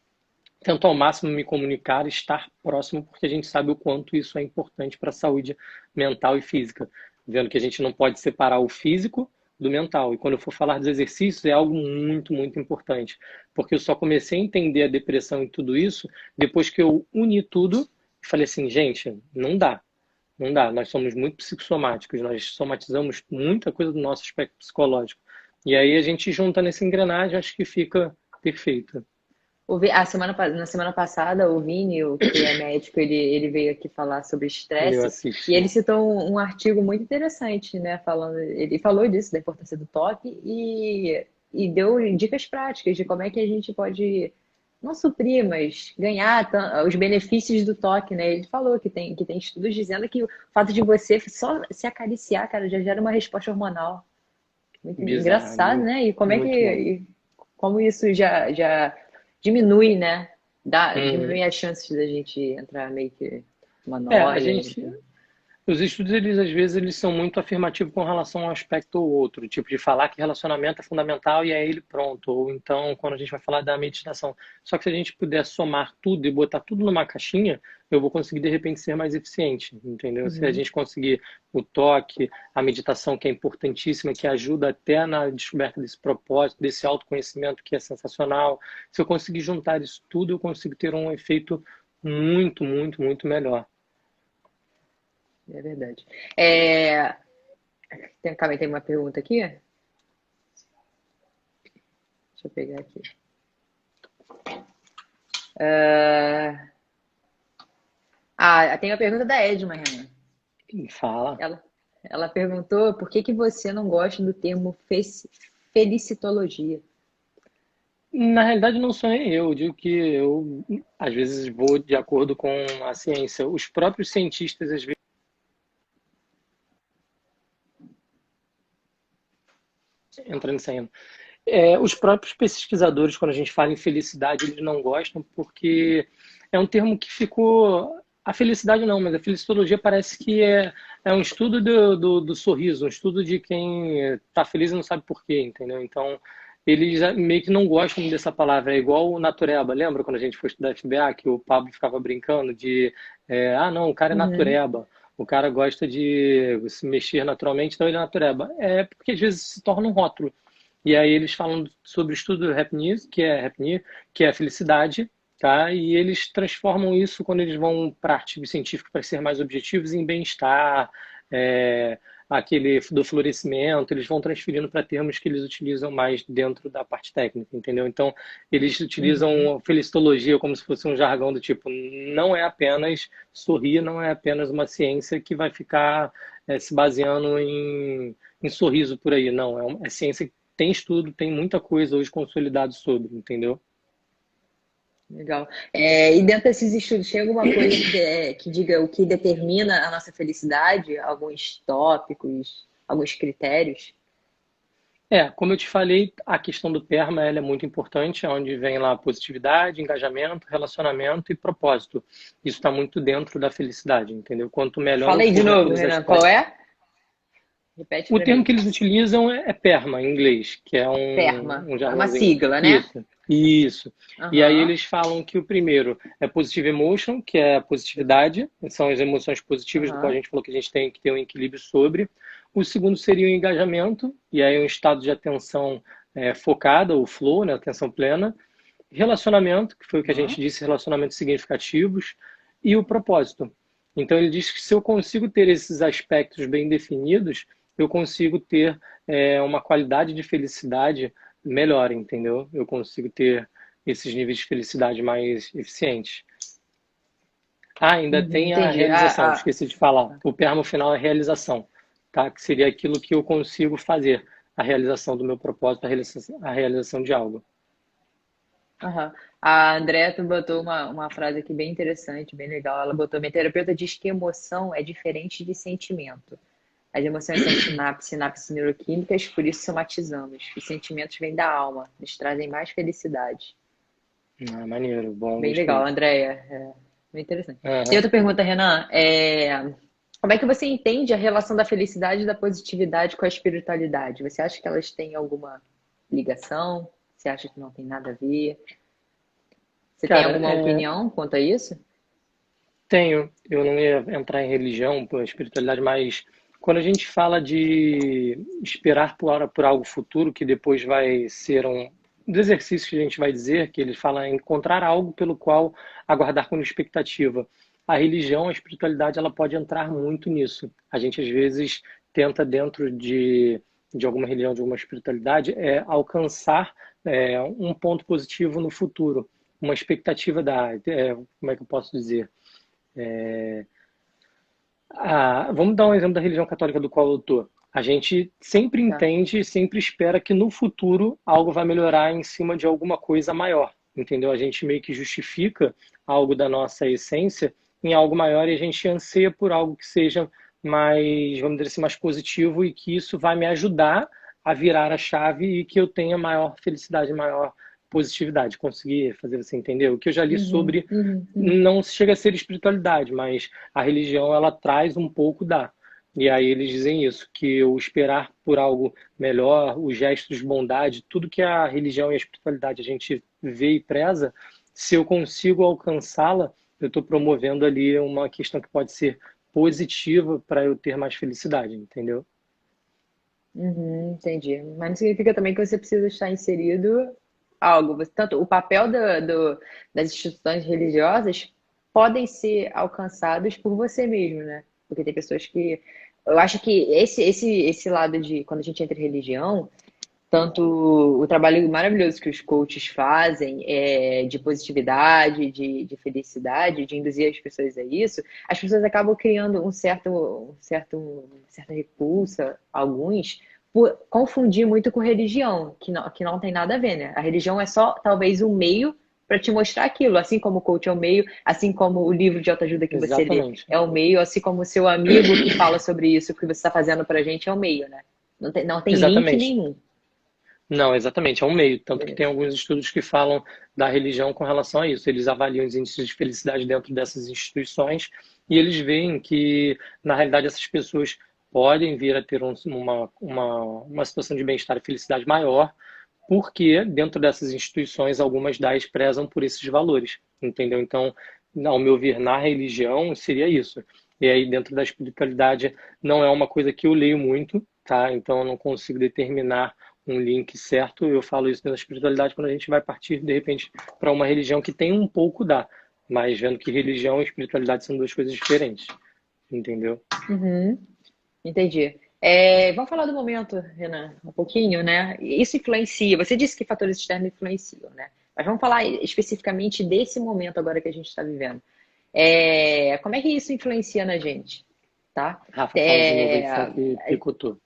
tento ao máximo me comunicar, estar próximo, porque a gente sabe o quanto isso é importante para a saúde mental e física. Vendo que a gente não pode separar o físico do mental. E quando eu for falar dos exercícios, é algo muito, muito importante. Porque eu só comecei a entender a depressão e tudo isso depois que eu uni tudo e falei assim, gente, não dá. Não dá. Nós somos muito psicossomáticos, nós somatizamos muita coisa do nosso aspecto psicológico. E aí a gente junta nessa engrenagem, acho que fica perfeito. Na semana passada, o Vini, que é médico, ele veio aqui falar sobre Eu estresse e assisti. ele citou um artigo muito interessante, né? Ele falou disso, da importância do toque e deu dicas práticas de como é que a gente pode não suprir, mas ganhar os benefícios do toque, né? Ele falou que tem estudos dizendo que o fato de você só se acariciar, cara, já gera uma resposta hormonal. Muito Bizarro, engraçado, né? E como é que muito bom. como isso já diminui, né? Uhum. Diminui as chances da gente entrar meio que uma A noia, gente, enfim. os estudos, eles às vezes eles são muito afirmativos com relação a um aspecto ou outro, tipo de falar que relacionamento é fundamental e é ele pronto, ou então quando a gente vai falar da meditação. Só que se a gente puder somar tudo e botar tudo numa caixinha, eu vou conseguir de repente ser mais eficiente, entendeu? Se a Uhum. gente conseguir o toque, a meditação que é importantíssima, que ajuda até na descoberta desse propósito, desse autoconhecimento que é sensacional. Se eu conseguir juntar isso tudo, eu consigo ter um efeito muito, muito, muito melhor. É verdade. É, calma aí, tem uma pergunta aqui? Deixa eu pegar aqui. Ah, tem uma pergunta da Edma, Renan. Fala. Ela, ela perguntou por que que você não gosta do termo felicitologia. Na realidade, não sou nem eu digo que eu, às vezes, vou de acordo com a ciência. Os próprios cientistas, às vezes, entrando e saindo. Os próprios pesquisadores, quando a gente fala em felicidade, eles não gostam porque é um termo que ficou. A felicidade não, mas a felicitologia parece que é um estudo do sorriso, um estudo de quem está feliz e não sabe por quê, entendeu? Então, eles meio que não gostam dessa palavra. É igual o natureba. Lembra quando a gente foi estudar FBA, que o Pablo ficava brincando de não, o cara é Uhum, natureba. O cara gosta de se mexer naturalmente, então ele é natureba. É porque às vezes se torna um rótulo. E aí eles falam sobre o estudo do Happiness, que é a felicidade, tá? E eles transformam isso quando eles vão para artigos científicos para ser mais objetivos em bem-estar, é, aquele do florescimento, eles vão transferindo para termos que eles utilizam mais dentro da parte técnica, entendeu? Então, eles uhum. utilizam felicitologia como se fosse um jargão do tipo, não é apenas sorrir, não é apenas uma ciência que vai ficar se baseando em sorriso por aí, não, é ciência, tem estudo, tem muita coisa hoje consolidado sobre, entendeu? Legal. E dentro desses estudos, tem alguma coisa que diga o que determina a nossa felicidade? Alguns tópicos, alguns critérios? Como eu te falei, a questão do PERMA ela é muito importante, onde vem lá positividade, engajamento, relacionamento e propósito. Isso está muito dentro da felicidade, entendeu? Quanto melhor Fala eu aí de for novo, naqueles Renan. Qual aspectos. é? Repete O para termo mim. que eles utilizam é PERMA, em inglês, que é PERMA. um É uma jargãozinho. sigla, né? Isso, isso. E aí Aham, eles falam que o primeiro é positive emotion, que é a positividade, são as emoções positivas, do qual a aham, gente falou que a gente tem que ter um equilíbrio sobre. O segundo seria o engajamento, e aí um estado de atenção focada, o flow, né, atenção plena. Relacionamento, que foi o que a aham. gente disse, relacionamentos significativos. E o propósito. Então ele diz que se eu consigo ter esses aspectos bem definidos, eu consigo ter uma qualidade de felicidade melhor, entendeu? Eu consigo ter esses níveis de felicidade mais eficientes. Ainda Uhum, tem a entendi. realização, esqueci de falar. O termo final é realização, tá? Que seria aquilo que eu consigo fazer, a realização do meu propósito, a realização de algo. Aham. A Andrea botou uma frase aqui bem interessante, bem legal. Ela botou: minha terapeuta diz que emoção é diferente de sentimento. As emoções são sinapses neuroquímicas, por isso somatizamos. Os sentimentos vêm da alma, nos trazem mais felicidade. Maneiro, bom, Bem legal, gostei. Andrea. Bem interessante. Tem Aham. outra pergunta, Renan. Como é que você entende a relação da felicidade e da positividade com a espiritualidade? Você acha que elas têm alguma ligação? Você acha que não tem nada a ver? Você tem Cara, alguma opinião quanto a isso? tenho. Eu não ia entrar em religião, por espiritualidade, mas quando a gente fala de esperar por algo futuro, que depois vai ser dos exercícios que a gente vai dizer, que ele fala em encontrar algo pelo qual aguardar com expectativa. A religião, a espiritualidade, ela pode entrar muito nisso. A gente, às vezes, tenta, dentro de alguma religião, de alguma espiritualidade, alcançar um ponto positivo no futuro, uma expectativa como é que eu posso dizer? Vamos dar um exemplo da religião católica do qual eu estou. A gente sempre Tá. entende, sempre espera que no futuro algo vai melhorar em cima de alguma coisa maior, entendeu? A gente meio que justifica algo da nossa essência em algo maior e a gente anseia por algo que seja mais, vamos dizer assim, mais positivo e que isso vai me ajudar a virar a chave e que eu tenha maior felicidade, maior positividade. Conseguir fazer você entender? O que eu já li Uhum, sobre uhum, uhum. não chega a ser espiritualidade, mas a religião ela traz um pouco da. E aí eles dizem isso, que o esperar por algo melhor, os gestos de bondade, tudo que a religião e a espiritualidade a gente vê e preza, se eu consigo alcançá-la, eu estou promovendo ali uma questão que pode ser positiva para eu ter mais felicidade, entendeu? Uhum, entendi. Mas não significa também que você precisa estar inserido algo. Tanto o papel das instituições religiosas podem ser alcançados por você mesmo, né? Porque tem pessoas que. Eu acho que esse lado de quando a gente entra em religião, tanto o trabalho maravilhoso que os coaches fazem de positividade, de felicidade, de induzir as pessoas a isso, as pessoas acabam criando certa repulsa, alguns, por confundir muito com religião, que não tem nada a ver, né? A religião é só talvez um meio para te mostrar aquilo, assim como o coach é o meio, assim como o livro de autoajuda que você lê Exatamente. é o meio, assim como o seu amigo que fala sobre isso que você está fazendo pra gente é o meio, né? Não tem link Exatamente. nenhum. Não, exatamente, é um meio. Tanto que tem Beleza. alguns estudos que falam da religião com relação a isso. Eles avaliam os índices de felicidade dentro dessas instituições e eles veem que, na realidade, essas pessoas podem vir a ter uma situação de bem-estar e felicidade maior, porque dentro dessas instituições, algumas das prezam por esses valores, entendeu? Então, ao meu ver, na religião, seria isso. E aí, dentro da espiritualidade, não é uma coisa que eu leio muito, tá? Então, eu não consigo determinar um link certo. Eu falo isso da espiritualidade quando a gente vai partir, de repente, para uma religião que tem um pouco da, mas vendo que religião e espiritualidade são duas coisas diferentes, entendeu? Uhum, entendi. Vamos falar do momento, Renan, um pouquinho, né? Isso influencia. Você disse que fatores externos influenciam, né? Mas vamos falar especificamente desse momento agora que a gente está vivendo. Como é que isso influencia na gente, tá? Rafa, fala de novo aí, fala É, que picotou.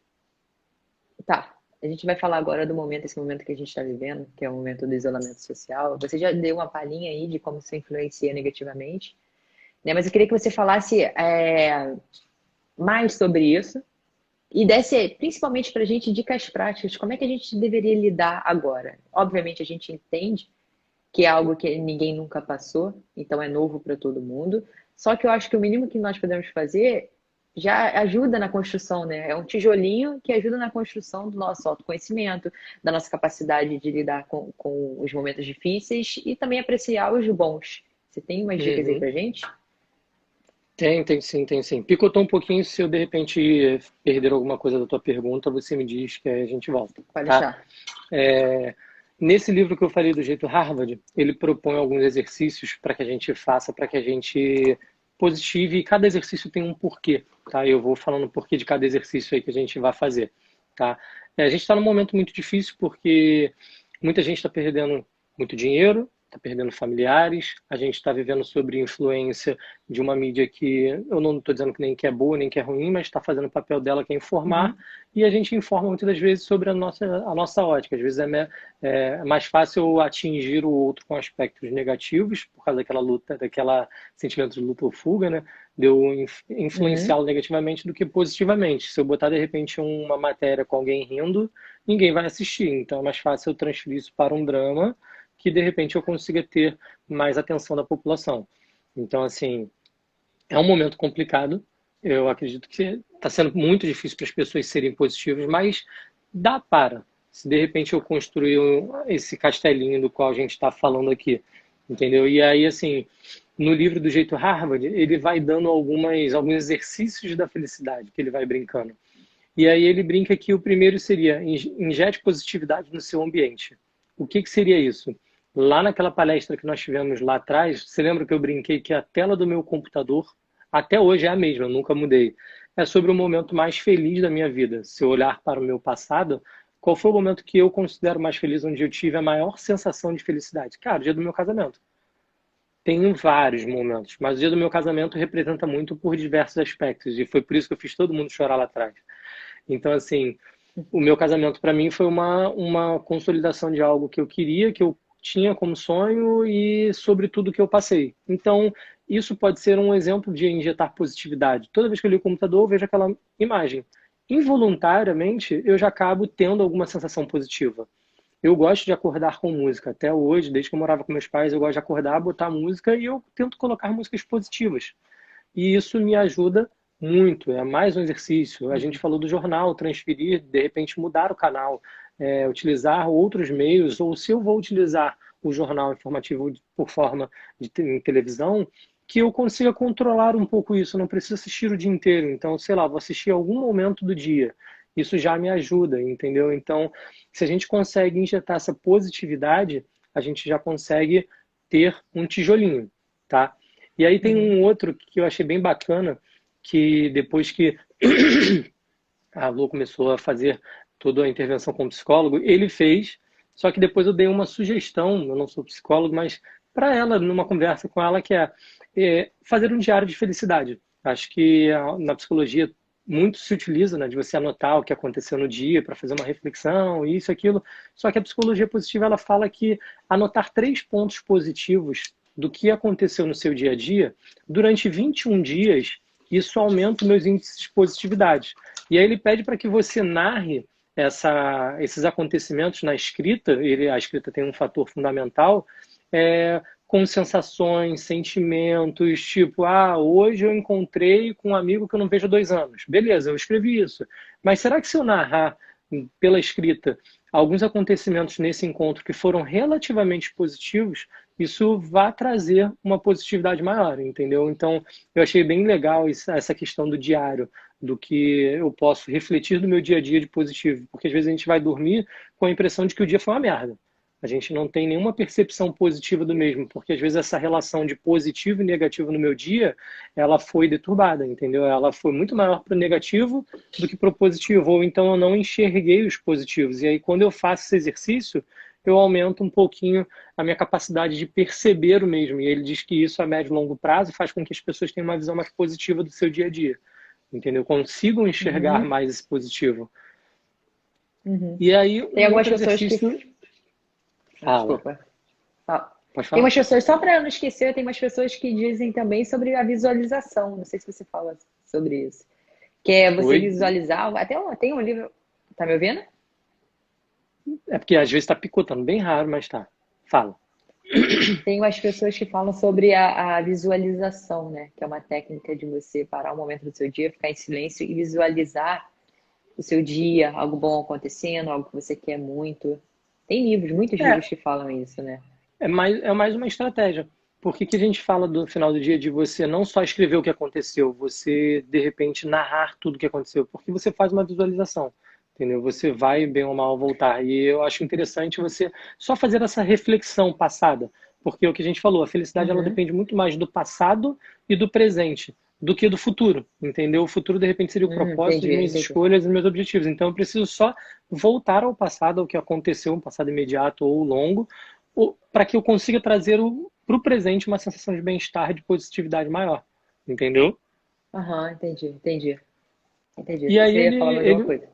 tá. A gente vai falar agora do momento, esse momento que a gente está vivendo, que é o momento do isolamento social. Você já deu uma palhinha aí de como isso influencia negativamente, né? Mas eu queria que você falasse mais sobre isso e desse, principalmente para a gente, dicas práticas, como é que a gente deveria lidar agora. Obviamente, a gente entende que é algo que ninguém nunca passou, então é novo para todo mundo. Só que eu acho que o mínimo que nós podemos fazer já ajuda na construção, né? É um tijolinho que ajuda na construção do nosso autoconhecimento, da nossa capacidade de lidar com os momentos difíceis e também apreciar os bons. Você tem umas dicas aí Uhum. pra gente? Tem sim, tem sim. Picotou um pouquinho, se eu de repente perder alguma coisa da tua pergunta, você me diz que aí a gente volta, Pode tá? deixar. É, nesse livro que eu falei do jeito Harvard, ele propõe alguns exercícios para que a gente faça, para que a gente positive, e cada exercício tem um porquê, tá? Eu vou falando o porquê de cada exercício aí que a gente vai fazer, tá? A gente está num momento muito difícil porque muita gente está perdendo muito dinheiro, está perdendo familiares, a gente está vivendo sob influência de uma mídia que eu não estou dizendo que nem que é boa nem que é ruim, mas está fazendo o papel dela que é informar, Uhum. e a gente informa muitas das vezes sobre a nossa ótica. Às vezes é mais fácil atingir o outro com aspectos negativos, por causa daquela luta, daquela sentimento de luta ou fuga, né? De eu Uhum. influenciá-lo negativamente do que positivamente. Se eu botar de repente uma matéria com alguém rindo, ninguém vai assistir. Então é mais fácil eu transferir isso para um drama que de repente eu consiga ter mais atenção da população. Então, assim, é um momento complicado. Eu acredito que está sendo muito difícil para as pessoas serem positivas, mas dá para. Se de repente eu construir esse castelinho do qual a gente está falando aqui, entendeu? E aí, assim, no livro do Jeito Harvard, ele vai dando alguns exercícios da felicidade que ele vai brincando. E aí ele brinca que o primeiro seria injete positividade no seu ambiente. O que seria isso? Lá naquela palestra que nós tivemos lá atrás, você lembra que eu brinquei que a tela do meu computador até hoje é a mesma, eu nunca mudei. É sobre o momento mais feliz da minha vida. Se eu olhar para o meu passado, qual foi o momento que eu considero mais feliz, onde eu tive a maior sensação de felicidade? Cara, o dia do meu casamento. Tenho vários momentos, mas o dia do meu casamento representa muito por diversos aspectos, e foi por isso que eu fiz todo mundo chorar lá atrás. Então, assim, o meu casamento para mim foi uma consolidação de algo que eu queria, que eu tinha como sonho e sobre tudo que eu passei. Então, isso pode ser um exemplo de injetar positividade. Toda vez que eu ligo o computador, eu vejo aquela imagem. involuntariamente eu já acabo tendo alguma sensação positiva. Eu gosto de acordar com música. Até hoje, desde que eu morava com meus pais, eu gosto de acordar, botar música e eu tento colocar músicas positivas. E isso me ajuda muito. É mais um exercício. A gente falou do jornal, transferir, de repente mudar o canal, utilizar outros meios, ou se eu vou utilizar o jornal informativo por forma de televisão, que eu consiga controlar um pouco isso. Não preciso assistir o dia inteiro. Então, sei lá, vou assistir algum momento do dia. Isso já me ajuda, entendeu? Então, se a gente consegue injetar essa positividade, a gente já consegue ter um tijolinho, tá? E aí tem Uhum. um outro que eu achei bem bacana, que depois que a Lu começou a fazer toda a intervenção com o psicólogo, ele fez, só que depois eu dei uma sugestão, eu não sou psicólogo, mas para ela, numa conversa com ela, que fazer um diário de felicidade. Acho que na psicologia muito se utiliza, né, de você anotar o que aconteceu no dia para fazer uma reflexão, isso, aquilo. Só que a psicologia positiva ela fala que anotar 3 pontos positivos do que aconteceu no seu dia a dia durante 21 dias, isso aumenta os meus índices de positividade. E aí ele pede para que você narre esses acontecimentos na escrita, a escrita tem um fator fundamental, com sensações, sentimentos, tipo, hoje eu encontrei com um amigo que eu não vejo há 2 anos. Beleza, eu escrevi isso. Mas será que se eu narrar pela escrita alguns acontecimentos nesse encontro que foram relativamente positivos, isso vai trazer uma positividade maior, entendeu? Então, eu achei bem legal essa questão do diário, do que eu posso refletir do meu dia a dia de positivo, porque às vezes a gente vai dormir com a impressão de que o dia foi uma merda. A gente não tem nenhuma percepção positiva do mesmo, porque às vezes essa relação de positivo e negativo no meu dia, ela foi deturbada, entendeu? Ela foi muito maior para o negativo do que para o positivo, ou então eu não enxerguei os positivos. E aí quando eu faço esse exercício, eu aumento um pouquinho a minha capacidade de perceber o mesmo. E ele diz que isso a médio e longo prazo faz com que as pessoas tenham uma visão mais positiva do seu dia a dia, entendeu? Consigam enxergar Uhum. mais esse positivo. Uhum. E aí Tem um algumas outro pessoas que. exercício... Fala, Desculpa. Fala. pode Tem falar? umas pessoas, só para não esquecer, tem umas pessoas que dizem também sobre a visualização. Não sei se você fala sobre isso. Que é você Oi? visualizar. Tem um livro. Tá me ouvindo? É porque às vezes está picotando, bem raro, mas tá. Fala. Tem umas pessoas que falam sobre a visualização, né? Que é uma técnica de você parar um momento do seu dia, ficar em silêncio e visualizar o seu dia, algo bom acontecendo, algo que você quer muito. Tem livros, muitos livros É, que falam isso, né? é mais uma estratégia. Por que que a gente fala do final do dia de você não só escrever o que aconteceu, você de repente narrar tudo o que aconteceu? Porque você faz uma visualização, entendeu? Você vai bem ou mal voltar. E eu acho interessante você só fazer essa reflexão passada, porque é o que a gente falou, a felicidade ela Uhum. depende muito mais do passado e do presente do que do futuro, entendeu? O futuro de repente seria o propósito, as Entendi, minhas entendi. escolhas, os meus objetivos. Então eu preciso só voltar ao passado, ao que aconteceu, um passado imediato ou longo, para que eu consiga trazer para o presente uma sensação de bem-estar, de positividade maior, entendeu? Aham, entendi, entendi. Entendi. E aí Você ia falar mais alguma coisa?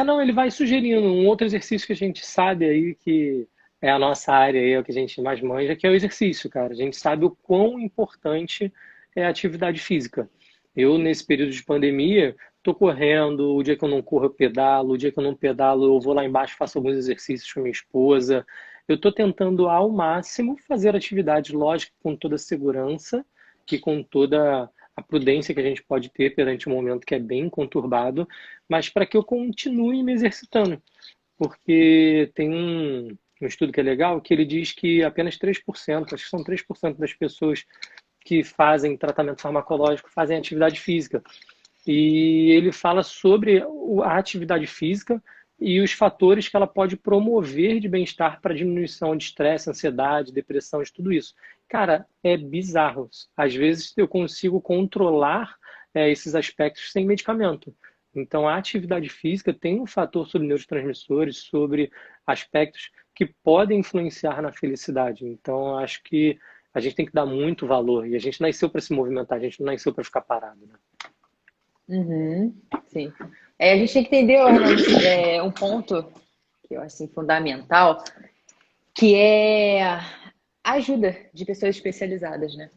não, ele vai sugerindo um outro exercício que a gente sabe aí que é a nossa área aí, é o que a gente mais manja, que é o exercício, cara. A gente sabe o quão importante é a atividade física. Eu, nesse período de pandemia, tô correndo, o dia que eu não corro eu pedalo, o dia que eu não pedalo eu vou lá embaixo, faço alguns exercícios com minha esposa. Eu tô tentando ao máximo fazer atividade, lógico, com toda a segurança e com toda a prudência que a gente pode ter perante um momento que é bem conturbado, mas para que eu continue me exercitando. Porque tem um estudo que é legal, que ele diz que apenas 3%, acho que são 3% das pessoas que fazem tratamento farmacológico fazem atividade física. E ele fala sobre a atividade física e os fatores que ela pode promover de bem-estar para diminuição de estresse, ansiedade, depressão, de tudo isso. Cara, é bizarro. Às vezes eu consigo controlar esses aspectos sem medicamento. Então, a atividade física tem um fator sobre neurotransmissores, sobre aspectos que podem influenciar na felicidade. Então, acho que a gente tem que dar muito valor. E a gente nasceu para se movimentar, a gente não nasceu para ficar parado, né? Uhum, sim. A gente tem que entender, Orlando, um ponto que eu acho assim, fundamental, que é a ajuda de pessoas especializadas, né?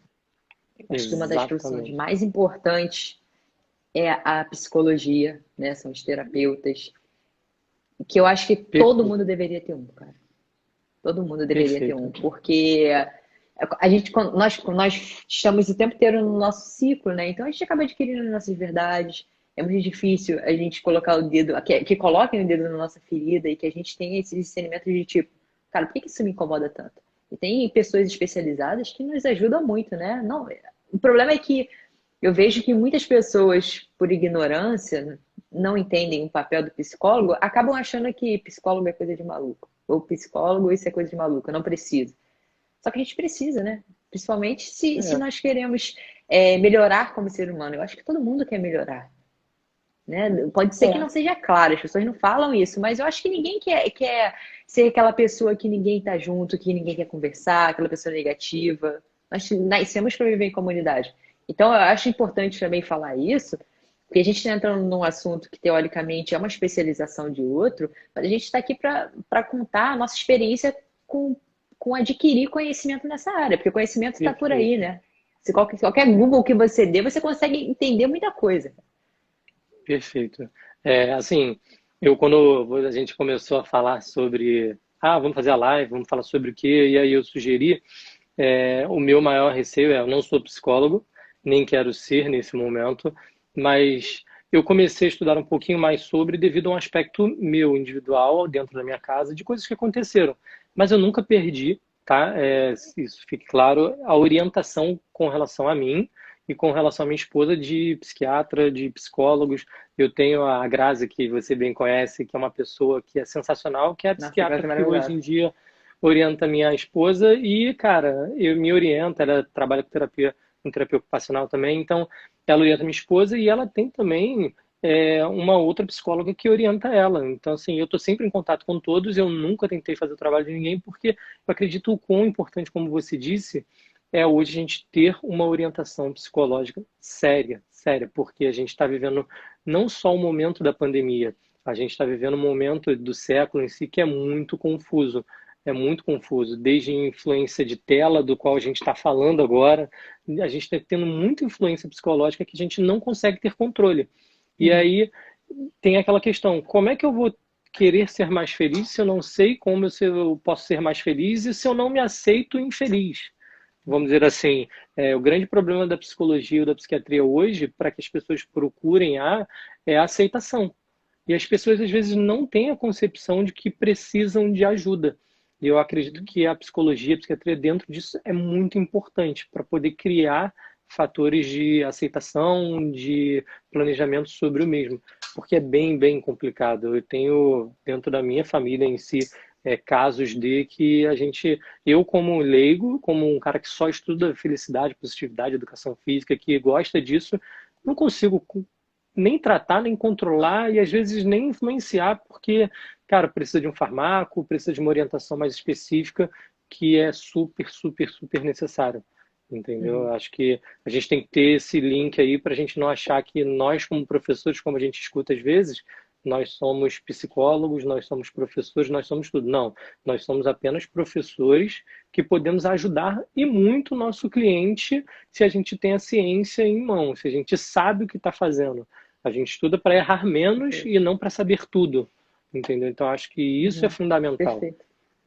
Eu acho que uma das profissões Exatamente. mais importantes é a psicologia, né? São os terapeutas, que eu acho que todo Perfeito, mundo deveria ter um, cara. Todo mundo deveria ter um, perfeito. porque a gente, nós estamos o tempo inteiro no nosso ciclo, né? Então a gente acaba adquirindo nossas verdades. É muito difícil a gente colocar o dedo, que coloquem o dedo na nossa ferida e que a gente tenha esse discernimento de tipo, cara, por que isso me incomoda tanto? E tem pessoas especializadas que nos ajudam muito, né? Não, o problema é que eu vejo que muitas pessoas, por ignorância, não entendem o papel do psicólogo, acabam achando que psicólogo é coisa de maluco. Ou psicólogo, isso é coisa de maluco, eu não preciso. Só que a gente precisa, né? Principalmente se É, nós queremos melhorar como ser humano. Eu acho que todo mundo quer melhorar. Né? Pode ser que é, não seja claro, as pessoas não falam isso, mas eu acho que ninguém quer ser aquela pessoa que ninguém está junto, que ninguém quer conversar, aquela pessoa negativa. Nós nascemos para viver em comunidade. Então, eu acho importante também falar isso, porque a gente está entrando num assunto que, teoricamente, é uma especialização de outro, mas a gente está aqui para contar a nossa experiência com, com adquirir conhecimento nessa área, porque o conhecimento está por aí, perfeito, né? Se qualquer Google que você dê, você consegue entender muita coisa. perfeito. Assim, eu quando a gente começou a falar sobre, vamos fazer a live, vamos falar sobre o quê? E aí eu sugeri, o meu maior receio eu não sou psicólogo, nem quero ser nesse momento, mas eu comecei a estudar um pouquinho mais sobre devido a um aspecto meu individual dentro da minha casa, de coisas que aconteceram. Mas eu nunca perdi, tá? Isso fique claro, a orientação com relação a mim e com relação à minha esposa de psiquiatra, de psicólogos. Eu tenho a Grazi, que você bem conhece, que é uma pessoa que é sensacional, que é a Nossa, a psiquiatra classe é que hoje maravilhosa. em dia orienta minha esposa e, cara, eu me orienta, ela trabalha com terapia ocupacional também, então ela orienta minha esposa e ela tem também uma outra psicóloga que orienta ela. Então, assim, eu estou sempre em contato com todos, eu nunca tentei fazer o trabalho de ninguém, porque eu acredito o quão importante, como você disse, é hoje a gente ter uma orientação psicológica séria, séria, porque a gente está vivendo não só o momento da pandemia, a gente está vivendo um momento do século em si que é muito confuso. É muito confuso, desde a influência de tela, do qual a gente está falando agora, a gente está tendo muita influência psicológica que a gente não consegue ter controle. E Uhum. aí tem aquela questão: como é que eu vou querer ser mais feliz se eu não sei como eu posso ser mais feliz e se eu não me aceito infeliz? Vamos dizer assim, o grande problema da psicologia ou da psiquiatria hoje, para que as pessoas procurem é a aceitação. E as pessoas às vezes não têm a concepção de que precisam de ajuda. E eu acredito que a psicologia, a psiquiatria dentro disso é muito importante para poder criar fatores de aceitação, de planejamento sobre o mesmo, porque é bem, bem complicado. Eu tenho dentro da minha família em si casos de que eu como leigo, como um cara que só estuda felicidade, positividade, educação física, que gosta disso, não consigo nem tratar, nem controlar e às vezes nem influenciar, porque, cara, precisa de um farmaco, precisa de uma orientação mais específica, que é super, super, super necessário. Entendeu? Uhum. Eu acho que a gente tem que ter esse link aí para a gente não achar que nós, como professores, como a gente escuta às vezes, nós somos psicólogos, nós somos professores, nós somos tudo. Não, nós somos apenas professores que podemos ajudar e muito o nosso cliente se a gente tem a ciência em mão, se a gente sabe o que está fazendo. A gente estuda para errar menos Perfeito. e não para saber tudo, entendeu? Então acho que isso é Uhum. fundamental, Perfeito.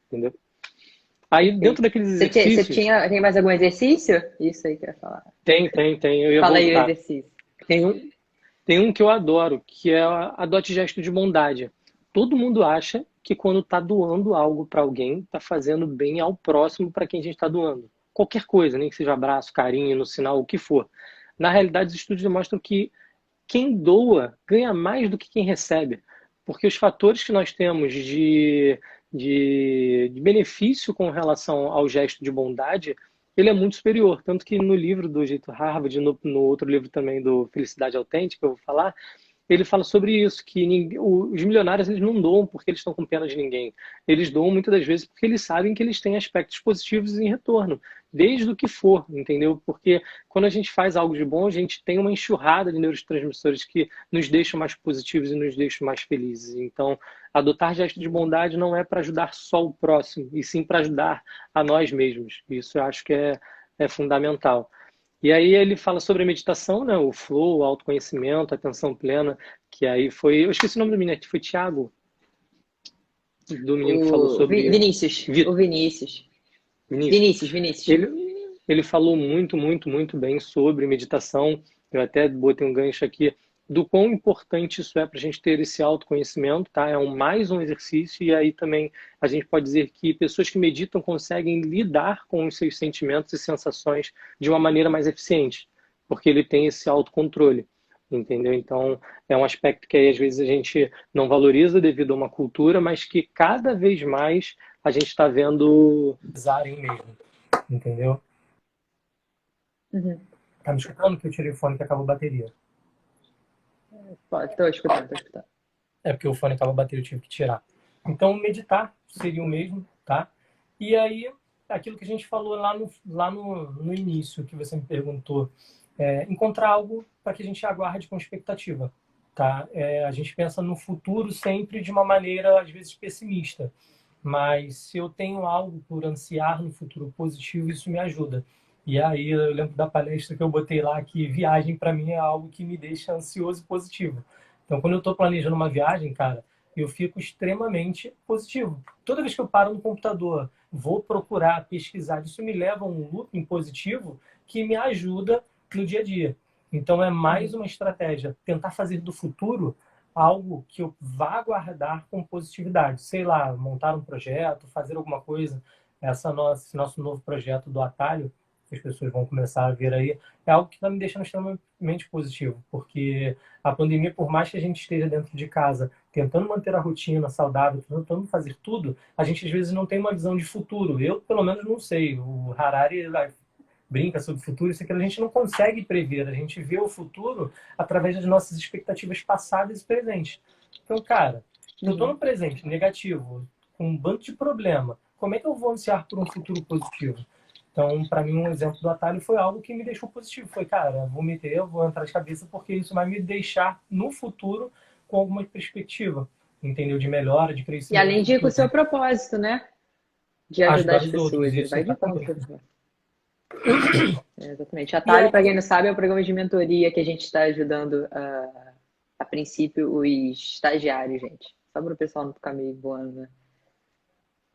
entendeu? Aí dentro Perfeito. daqueles Você exercícios, tem mais algum exercício? Isso aí que eu ia falar. tem, eu ia Fala aí o voltar. exercício. Tem um, tem um que eu adoro, que é a adote gesto de bondade. Todo mundo acha que quando está doando algo para alguém, está fazendo bem ao próximo para quem a gente está doando. Qualquer coisa, nem que seja abraço, carinho, no sinal, o que for. Na realidade, os estudos demonstram que quem doa ganha mais do que quem recebe, porque os fatores que nós temos de benefício com relação ao gesto de bondade, ele é muito superior. Tanto que no livro do Jeito Harvard, no outro livro também do Felicidade Autêntica, eu vou falar, ele fala sobre isso, que os milionários eles não doam porque eles estão com pena de ninguém. Eles doam muitas das vezes porque eles sabem que eles têm aspectos positivos em retorno, desde o que for, entendeu? Porque quando a gente faz algo de bom, a gente tem uma enxurrada de neurotransmissores que nos deixam mais positivos e nos deixam mais felizes. Então, adotar gestos de bondade não é para ajudar só o próximo, e sim para ajudar a nós mesmos. Isso eu acho que é fundamental. E aí ele fala sobre a meditação, né? O flow, o autoconhecimento, a atenção plena, que aí foi. Eu esqueci o nome do menino, que foi Thiago, do menino que falou sobre Vinícius, o Vitor, Vinícius. Vinícius. Vinícius, Vinícius. Ele falou muito bem sobre meditação. Eu até botei um gancho aqui do quão importante isso é para a gente ter esse autoconhecimento, tá? É mais um exercício, e aí também a gente pode dizer que pessoas que meditam conseguem lidar com os seus sentimentos e sensações de uma maneira mais eficiente, porque ele tem esse autocontrole, entendeu? Então, é um aspecto que aí às vezes a gente não valoriza devido a uma cultura, mas que cada vez mais a gente está vendo usarem mesmo, entendeu? Uhum. Tá me escutando que eu tirei o fone que acabou a bateria? Tô escutando, tô escutando. É porque o fone acabou a bateria, eu tive que tirar. Então, meditar seria o mesmo, tá? E aí, aquilo que a gente falou lá no início, que você me perguntou, encontrar algo para que a gente aguarde com expectativa, tá? A gente pensa no futuro sempre de uma maneira, às vezes, pessimista. Mas se eu tenho algo por ansiar no futuro positivo, isso me ajuda. E aí eu lembro da palestra que eu botei lá que viagem para mim é algo que me deixa ansioso e positivo. Então, quando eu estou planejando uma viagem, cara, eu fico extremamente positivo. Toda vez que eu paro no computador, vou procurar, pesquisar, isso me leva a um looping positivo que me ajuda no dia a dia. Então, é mais uma estratégia, tentar fazer do futuro algo que eu vá guardar com positividade. Sei lá, montar um projeto, fazer alguma coisa. Esse nosso novo projeto do Atalho, que as pessoas vão começar a ver aí, é algo que está me deixando extremamente positivo, porque a pandemia, por mais que a gente esteja dentro de casa, tentando manter a rotina saudável, tentando fazer tudo, a gente às vezes não tem uma visão de futuro. Eu, pelo menos, não sei. O Harari brinca sobre o futuro, isso aqui a gente não consegue prever, a gente vê o futuro através das nossas expectativas passadas e presentes. Então, cara, se eu estou Uhum. no presente negativo, com um bando de problema, como é que eu vou ansiar por um futuro positivo? Então, para mim, um exemplo do atalho foi algo que me deixou positivo. Foi, cara, vou meter, eu vou entrar de cabeça, porque isso vai me deixar no futuro com alguma perspectiva, entendeu? De melhora, de E crescimento além de ir com o seu futuro. propósito, né? De ajudar Ajudar as os outros, pessoas. Ele isso vai de exatamente. encontro. Exatamente. E Atalho, aí, para quem não sabe, é um programa de mentoria que a gente está ajudando, a princípio, os estagiários, gente. Só para o pessoal não ficar meio voando, né?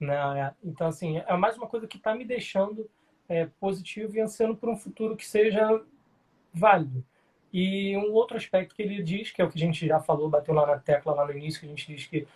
né? Então, assim, é mais uma coisa que está me deixando positivo e ansiando por um futuro que seja válido. E um outro aspecto que ele diz, que é o que a gente já falou, bateu lá na tecla lá no início, que a gente diz que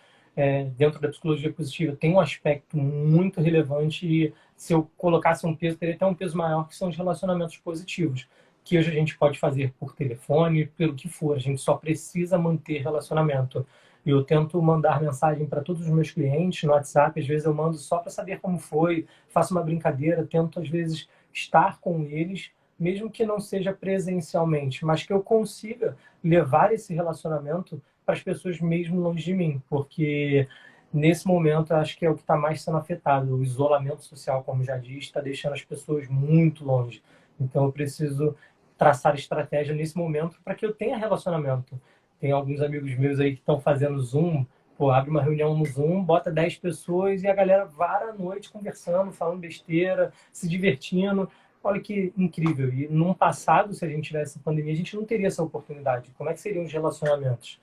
dentro da psicologia positiva tem um aspecto muito relevante e se eu colocasse um peso, teria até um peso maior, que são os relacionamentos positivos, que hoje a gente pode fazer por telefone, pelo que for, a gente só precisa manter relacionamento. Eu tento mandar mensagem para todos os meus clientes no WhatsApp, às vezes eu mando só para saber como foi, faço uma brincadeira, tento às vezes estar com eles, mesmo que não seja presencialmente, mas que eu consiga levar esse relacionamento para as pessoas mesmo longe de mim, porque nesse momento eu acho que é o que está mais sendo afetado. O isolamento social, como já disse, está deixando as pessoas muito longe. Então eu preciso traçar estratégia nesse momento para que eu tenha relacionamento. Tem alguns amigos meus aí que estão fazendo Zoom, pô, abre uma reunião no Zoom, bota 10 pessoas e a galera vara a noite conversando, falando besteira, se divertindo. Olha que incrível. E num passado, se a gente tivesse pandemia, a gente não teria essa oportunidade. Como é que seriam os relacionamentos?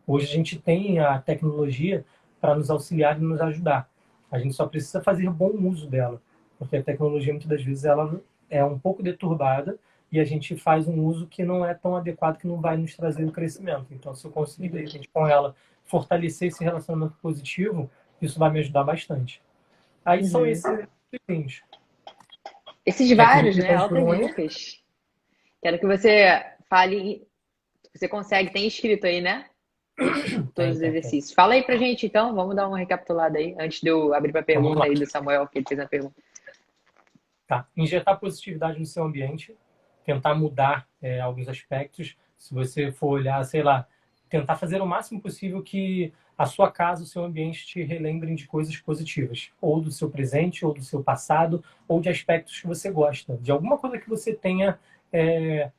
Hoje a gente tem a tecnologia para nos auxiliar e nos ajudar. A gente só precisa fazer bom uso dela, porque a tecnologia muitas das vezes ela é um pouco deturbada e a gente faz um uso que não é tão adequado, que não vai nos trazer o crescimento. Então, se eu conseguir, de repente, com ela, fortalecer esse relacionamento positivo, isso vai me ajudar bastante. Aí são Uhum. esses itens. Esses Quer que eu vários, repita né? aí por Altas um aí? dicas. Quero que você fale. Você consegue, tem escrito aí, né? Todos Tem, os tem, tem. exercícios. Fala aí pra gente, então. Vamos dar uma recapitulada aí, antes de eu abrir pra Vamos pergunta lá. aí do Samuel, que ele fez a pergunta. Tá. Injetar positividade no seu ambiente, tentar mudar alguns aspectos. Se você for olhar, sei lá, tentar fazer o máximo possível que a sua casa, o seu ambiente te relembrem de coisas positivas, ou do seu presente, ou do seu passado, ou de aspectos que você gosta, de alguma coisa que você tenha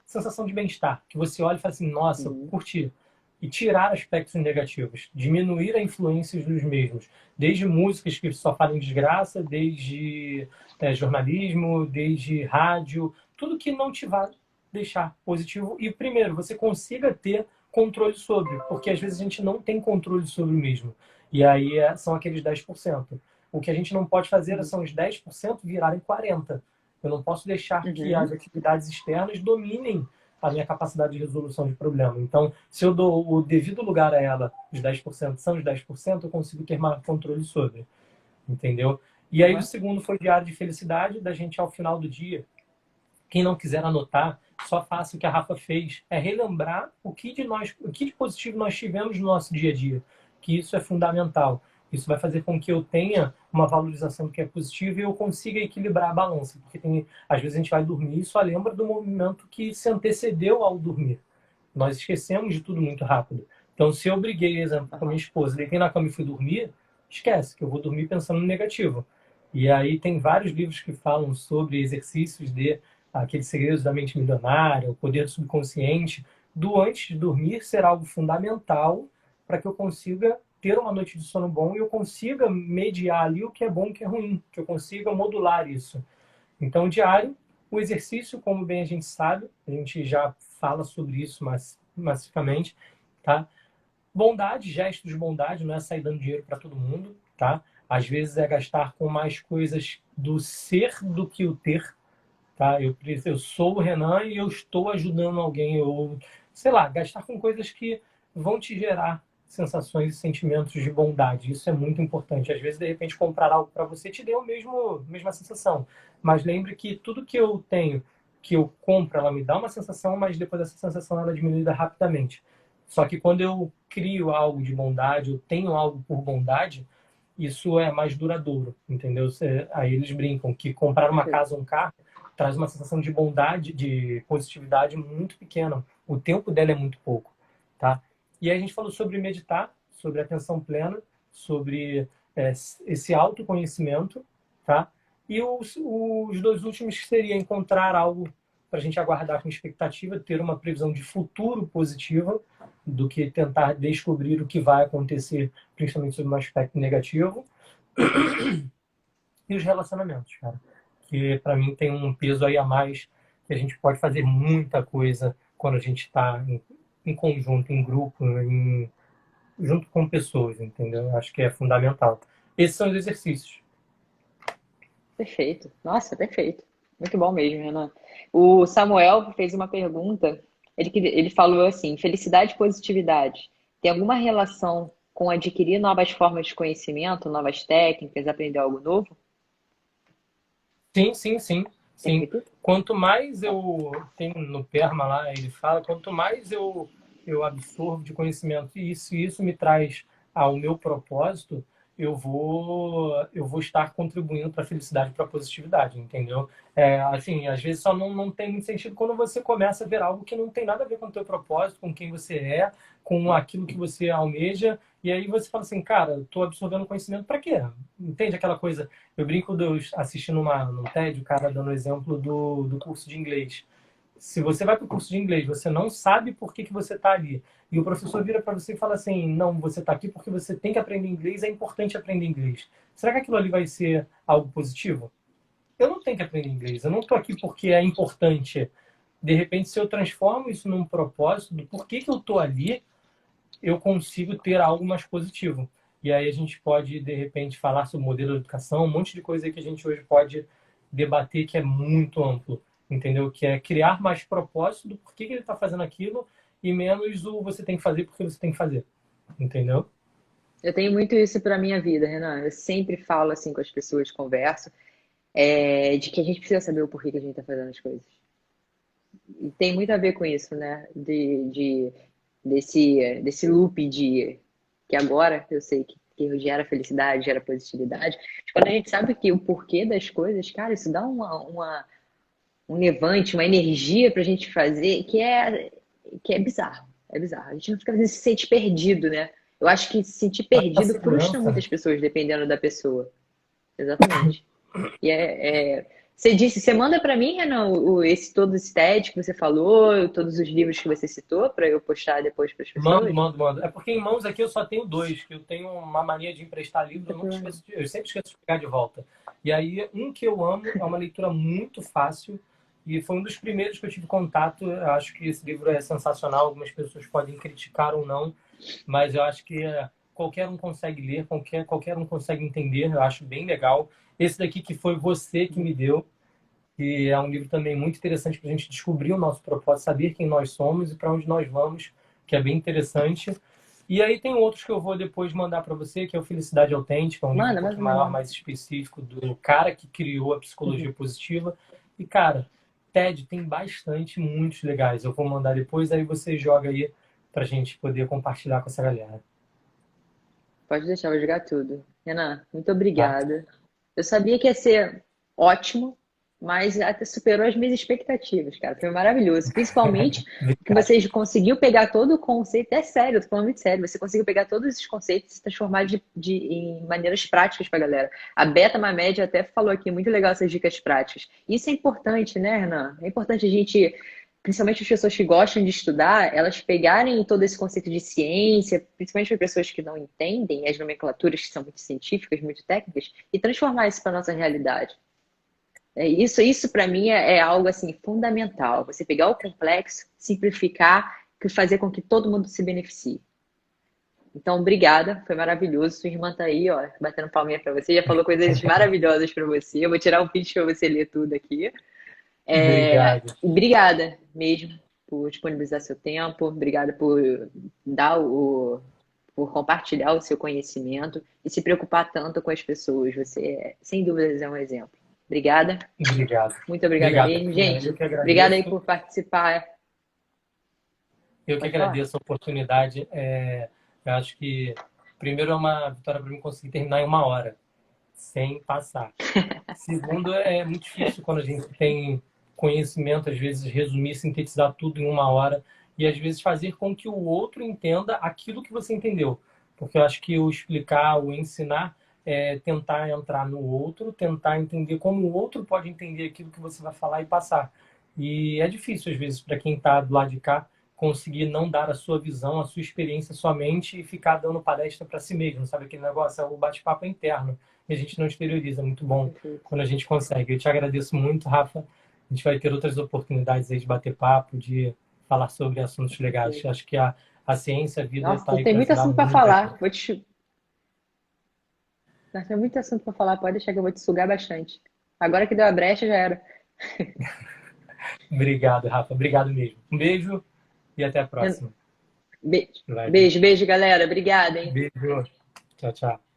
sensação de bem-estar, que você olha e fala assim, nossa, Uhum. curti. E tirar aspectos negativos, diminuir a influência dos mesmos, desde músicas que só falam desgraça, desde jornalismo, desde rádio, tudo que não te vai deixar positivo. E primeiro, você consiga ter controle sobre, porque às vezes a gente não tem controle sobre o mesmo. E aí são aqueles 10%. O que a gente não pode fazer são os 10% virarem 40%. Eu não posso deixar que as atividades externas dominem a minha capacidade de resolução de problema. Então, se eu dou o devido lugar a ela, os 10% são os 10%, eu consigo ter mais controle sobre. Entendeu? E aí o segundo foi diário de felicidade, da gente ao final do dia. Quem não quiser anotar, só faça o que a Rafa fez, é relembrar o que de positivo nós tivemos no nosso dia a dia, que isso é fundamental. Isso vai fazer com que eu tenha uma valorização do que é positivo e eu consiga equilibrar a balança, porque às vezes a gente vai dormir e só lembra do movimento que se antecedeu ao dormir. Nós esquecemos de tudo muito rápido. Então, se eu briguei, exemplo, com a minha esposa, deitei na cama e fui dormir, esquece que eu vou dormir pensando no negativo. E aí tem vários livros que falam sobre exercícios de aqueles segredos da mente milionária, o poder do subconsciente, do antes de dormir ser algo fundamental para que eu consiga ter uma noite de sono bom e eu consiga mediar ali o que é bom e o que é ruim, que eu consiga modular isso. Então, o diário, o exercício, como bem a gente sabe, a gente já fala sobre isso massificamente, tá? Bondade, gestos de bondade, não é sair dando dinheiro para todo mundo, tá? Às vezes é gastar com mais coisas do ser do que o ter, tá? Eu sou o Renan e eu estou ajudando alguém, ou sei lá, gastar com coisas que vão te gerar sensações e sentimentos de bondade. Isso é muito importante. Às vezes, de repente, comprar algo para você te dê a mesma sensação. Mas lembre que tudo que eu tenho, que eu compro, ela me dá uma sensação, mas depois essa sensação ela é diminuída rapidamente. Só que quando eu crio algo de bondade, eu tenho algo por bondade, isso é mais duradouro, entendeu? Aí eles brincam que comprar uma casa ou um carro traz uma sensação de bondade, de positividade muito pequena. O tempo dela é muito pouco, tá? E aí a gente falou sobre meditar, sobre atenção plena, sobre esse autoconhecimento, tá? E os dois últimos que seria encontrar algo para a gente aguardar com expectativa, ter uma previsão de futuro positiva, do que tentar descobrir o que vai acontecer, principalmente sobre um aspecto negativo. E os relacionamentos, cara. Que para mim tem um peso aí a mais, que a gente pode fazer muita coisa quando a gente está em conjunto, em grupo, junto com pessoas, entendeu? Acho que é fundamental. Esses são os exercícios. Perfeito. Nossa, perfeito. Muito bom mesmo, Renan. O Samuel fez uma pergunta. Ele falou assim: felicidade e positividade tem alguma relação com adquirir novas formas de conhecimento, novas técnicas, aprender algo novo? Sim, sim, sim, Quer sim. repetir? Quanto mais eu tenho no PERMA lá, ele fala, quanto mais eu absorvo de conhecimento e isso me traz ao meu propósito, eu vou estar contribuindo para a felicidade, para a positividade, entendeu? Assim, às vezes só não tem muito sentido quando você começa a ver algo que não tem nada a ver com o teu propósito, com quem você é, com aquilo que você almeja, e aí você fala assim, cara, eu tô absorvendo conhecimento para quê? Entende aquela coisa? Eu brinco assistindo num TED, o cara dando o exemplo do curso de inglês. Se você vai para o curso de inglês, você não sabe por que você está ali. E o professor vira para você e fala assim, não, você está aqui porque você tem que aprender inglês, é importante aprender inglês. Será que aquilo ali vai ser algo positivo? Eu não tenho que aprender inglês, eu não estou aqui porque é importante. De repente, se eu transformo isso num propósito do porquê que eu estou ali, eu consigo ter algo mais positivo. E aí a gente pode, de repente, falar sobre o modelo de educação, um monte de coisa que a gente hoje pode debater que é muito amplo, entendeu? Que é criar mais propósito do porquê que ele está fazendo aquilo e menos o você tem que fazer porque você tem que fazer, entendeu? Eu tenho muito isso para minha vida, Renan. Eu sempre falo assim com as pessoas, converso, de que a gente precisa saber o porquê que a gente está fazendo as coisas. E tem muito a ver com isso, né? Desse loop de que agora eu sei que gera felicidade, gera positividade. Mas quando a gente sabe que o porquê das coisas, cara, isso dá um levante, uma energia pra gente fazer que é bizarro. É bizarro. A gente não fica às vezes se sente perdido, né? Eu acho que se sentir A perdido frustra segurança. muitas pessoas, dependendo da pessoa. Exatamente. E você disse, você manda para mim, Renan, todo esse TED que você falou, todos os livros que você citou, para eu postar depois para as Mando, pessoas? mando, mando. É porque em mãos aqui eu só tenho dois, que eu tenho uma mania de emprestar livro, Não tem eu nunca problema. esqueço eu sempre esqueço de pegar de volta. E aí, um que eu amo é uma leitura muito fácil E foi um dos primeiros que eu tive contato. Eu acho que esse livro é sensacional. Algumas pessoas podem criticar ou não, mas eu acho que qualquer um consegue ler, qualquer um consegue entender. Eu acho bem legal. Esse daqui que foi você que me deu, que é um livro também muito interessante para a gente descobrir o nosso propósito, saber quem nós somos e para onde nós vamos, que é bem interessante. E aí tem outros que eu vou depois mandar para você, que é o Felicidade Autêntica, um livro um pouco maior, mais específico, do cara que criou a psicologia positiva. E, cara, TED tem bastante, muitos legais. Eu vou mandar depois, aí você joga aí para a gente poder compartilhar com essa galera. Pode deixar, eu vou jogar tudo. Renan, muito obrigada. Eu sabia que ia ser ótimo, mas até superou as minhas expectativas, cara. Foi maravilhoso. Principalmente que você conseguiu pegar todo o conceito. É sério, eu tô falando muito sério. Você conseguiu pegar todos esses conceitos e se transformar em maneiras práticas pra galera. A Beta Mamed até falou aqui, muito legal essas dicas práticas. Isso é importante, né, Renan? É importante a gente, principalmente as pessoas que gostam de estudar, elas pegarem todo esse conceito de ciência, principalmente para pessoas que não entendem as nomenclaturas que são muito científicas, muito técnicas, e transformar isso para nossa realidade. Isso para mim é algo assim fundamental. Você pegar o complexo, simplificar, fazer com que todo mundo se beneficie. Então, obrigada, foi maravilhoso. Sua irmã tá aí, ó, batendo palminha para você, já falou coisas maravilhosas para você. Eu vou tirar um print para você ler tudo aqui. Obrigada mesmo por disponibilizar seu tempo, obrigada por por compartilhar o seu conhecimento e se preocupar tanto com as pessoas. Você, sem dúvidas, é um exemplo. Obrigada. Obrigado. Muito obrigada mesmo, gente. Obrigada aí por participar. Eu que agradeço a oportunidade. Eu acho que, primeiro, é uma vitória para mim conseguir terminar em 1 hora, sem passar. Segundo, é muito difícil quando a gente tem conhecimento, às vezes, resumir, sintetizar tudo em 1 hora e, às vezes, fazer com que o outro entenda aquilo que você entendeu. Porque eu acho que o explicar, o ensinar, é tentar entrar no outro, tentar entender como o outro pode entender aquilo que você vai falar e passar. E é difícil, às vezes, para quem está do lado de cá, conseguir não dar a sua visão, a sua experiência somente e ficar dando palestra para si mesmo, sabe? Aquele negócio, o bate-papo interno. E a gente não exterioriza. Muito bom quando a gente consegue. Eu te agradeço muito, Rafa. A gente vai ter outras oportunidades aí de bater papo, de falar sobre assuntos legais. Acho que a ciência, a vida está aí. Tem muito assunto para falar. Tem muito assunto para falar. Pode deixar que eu vou te sugar bastante. Agora que deu a brecha, já era. Obrigado, Rafa. Obrigado mesmo. Um beijo e até a próxima. Beijo, galera. Obrigada, hein? Beijo. Tchau, tchau.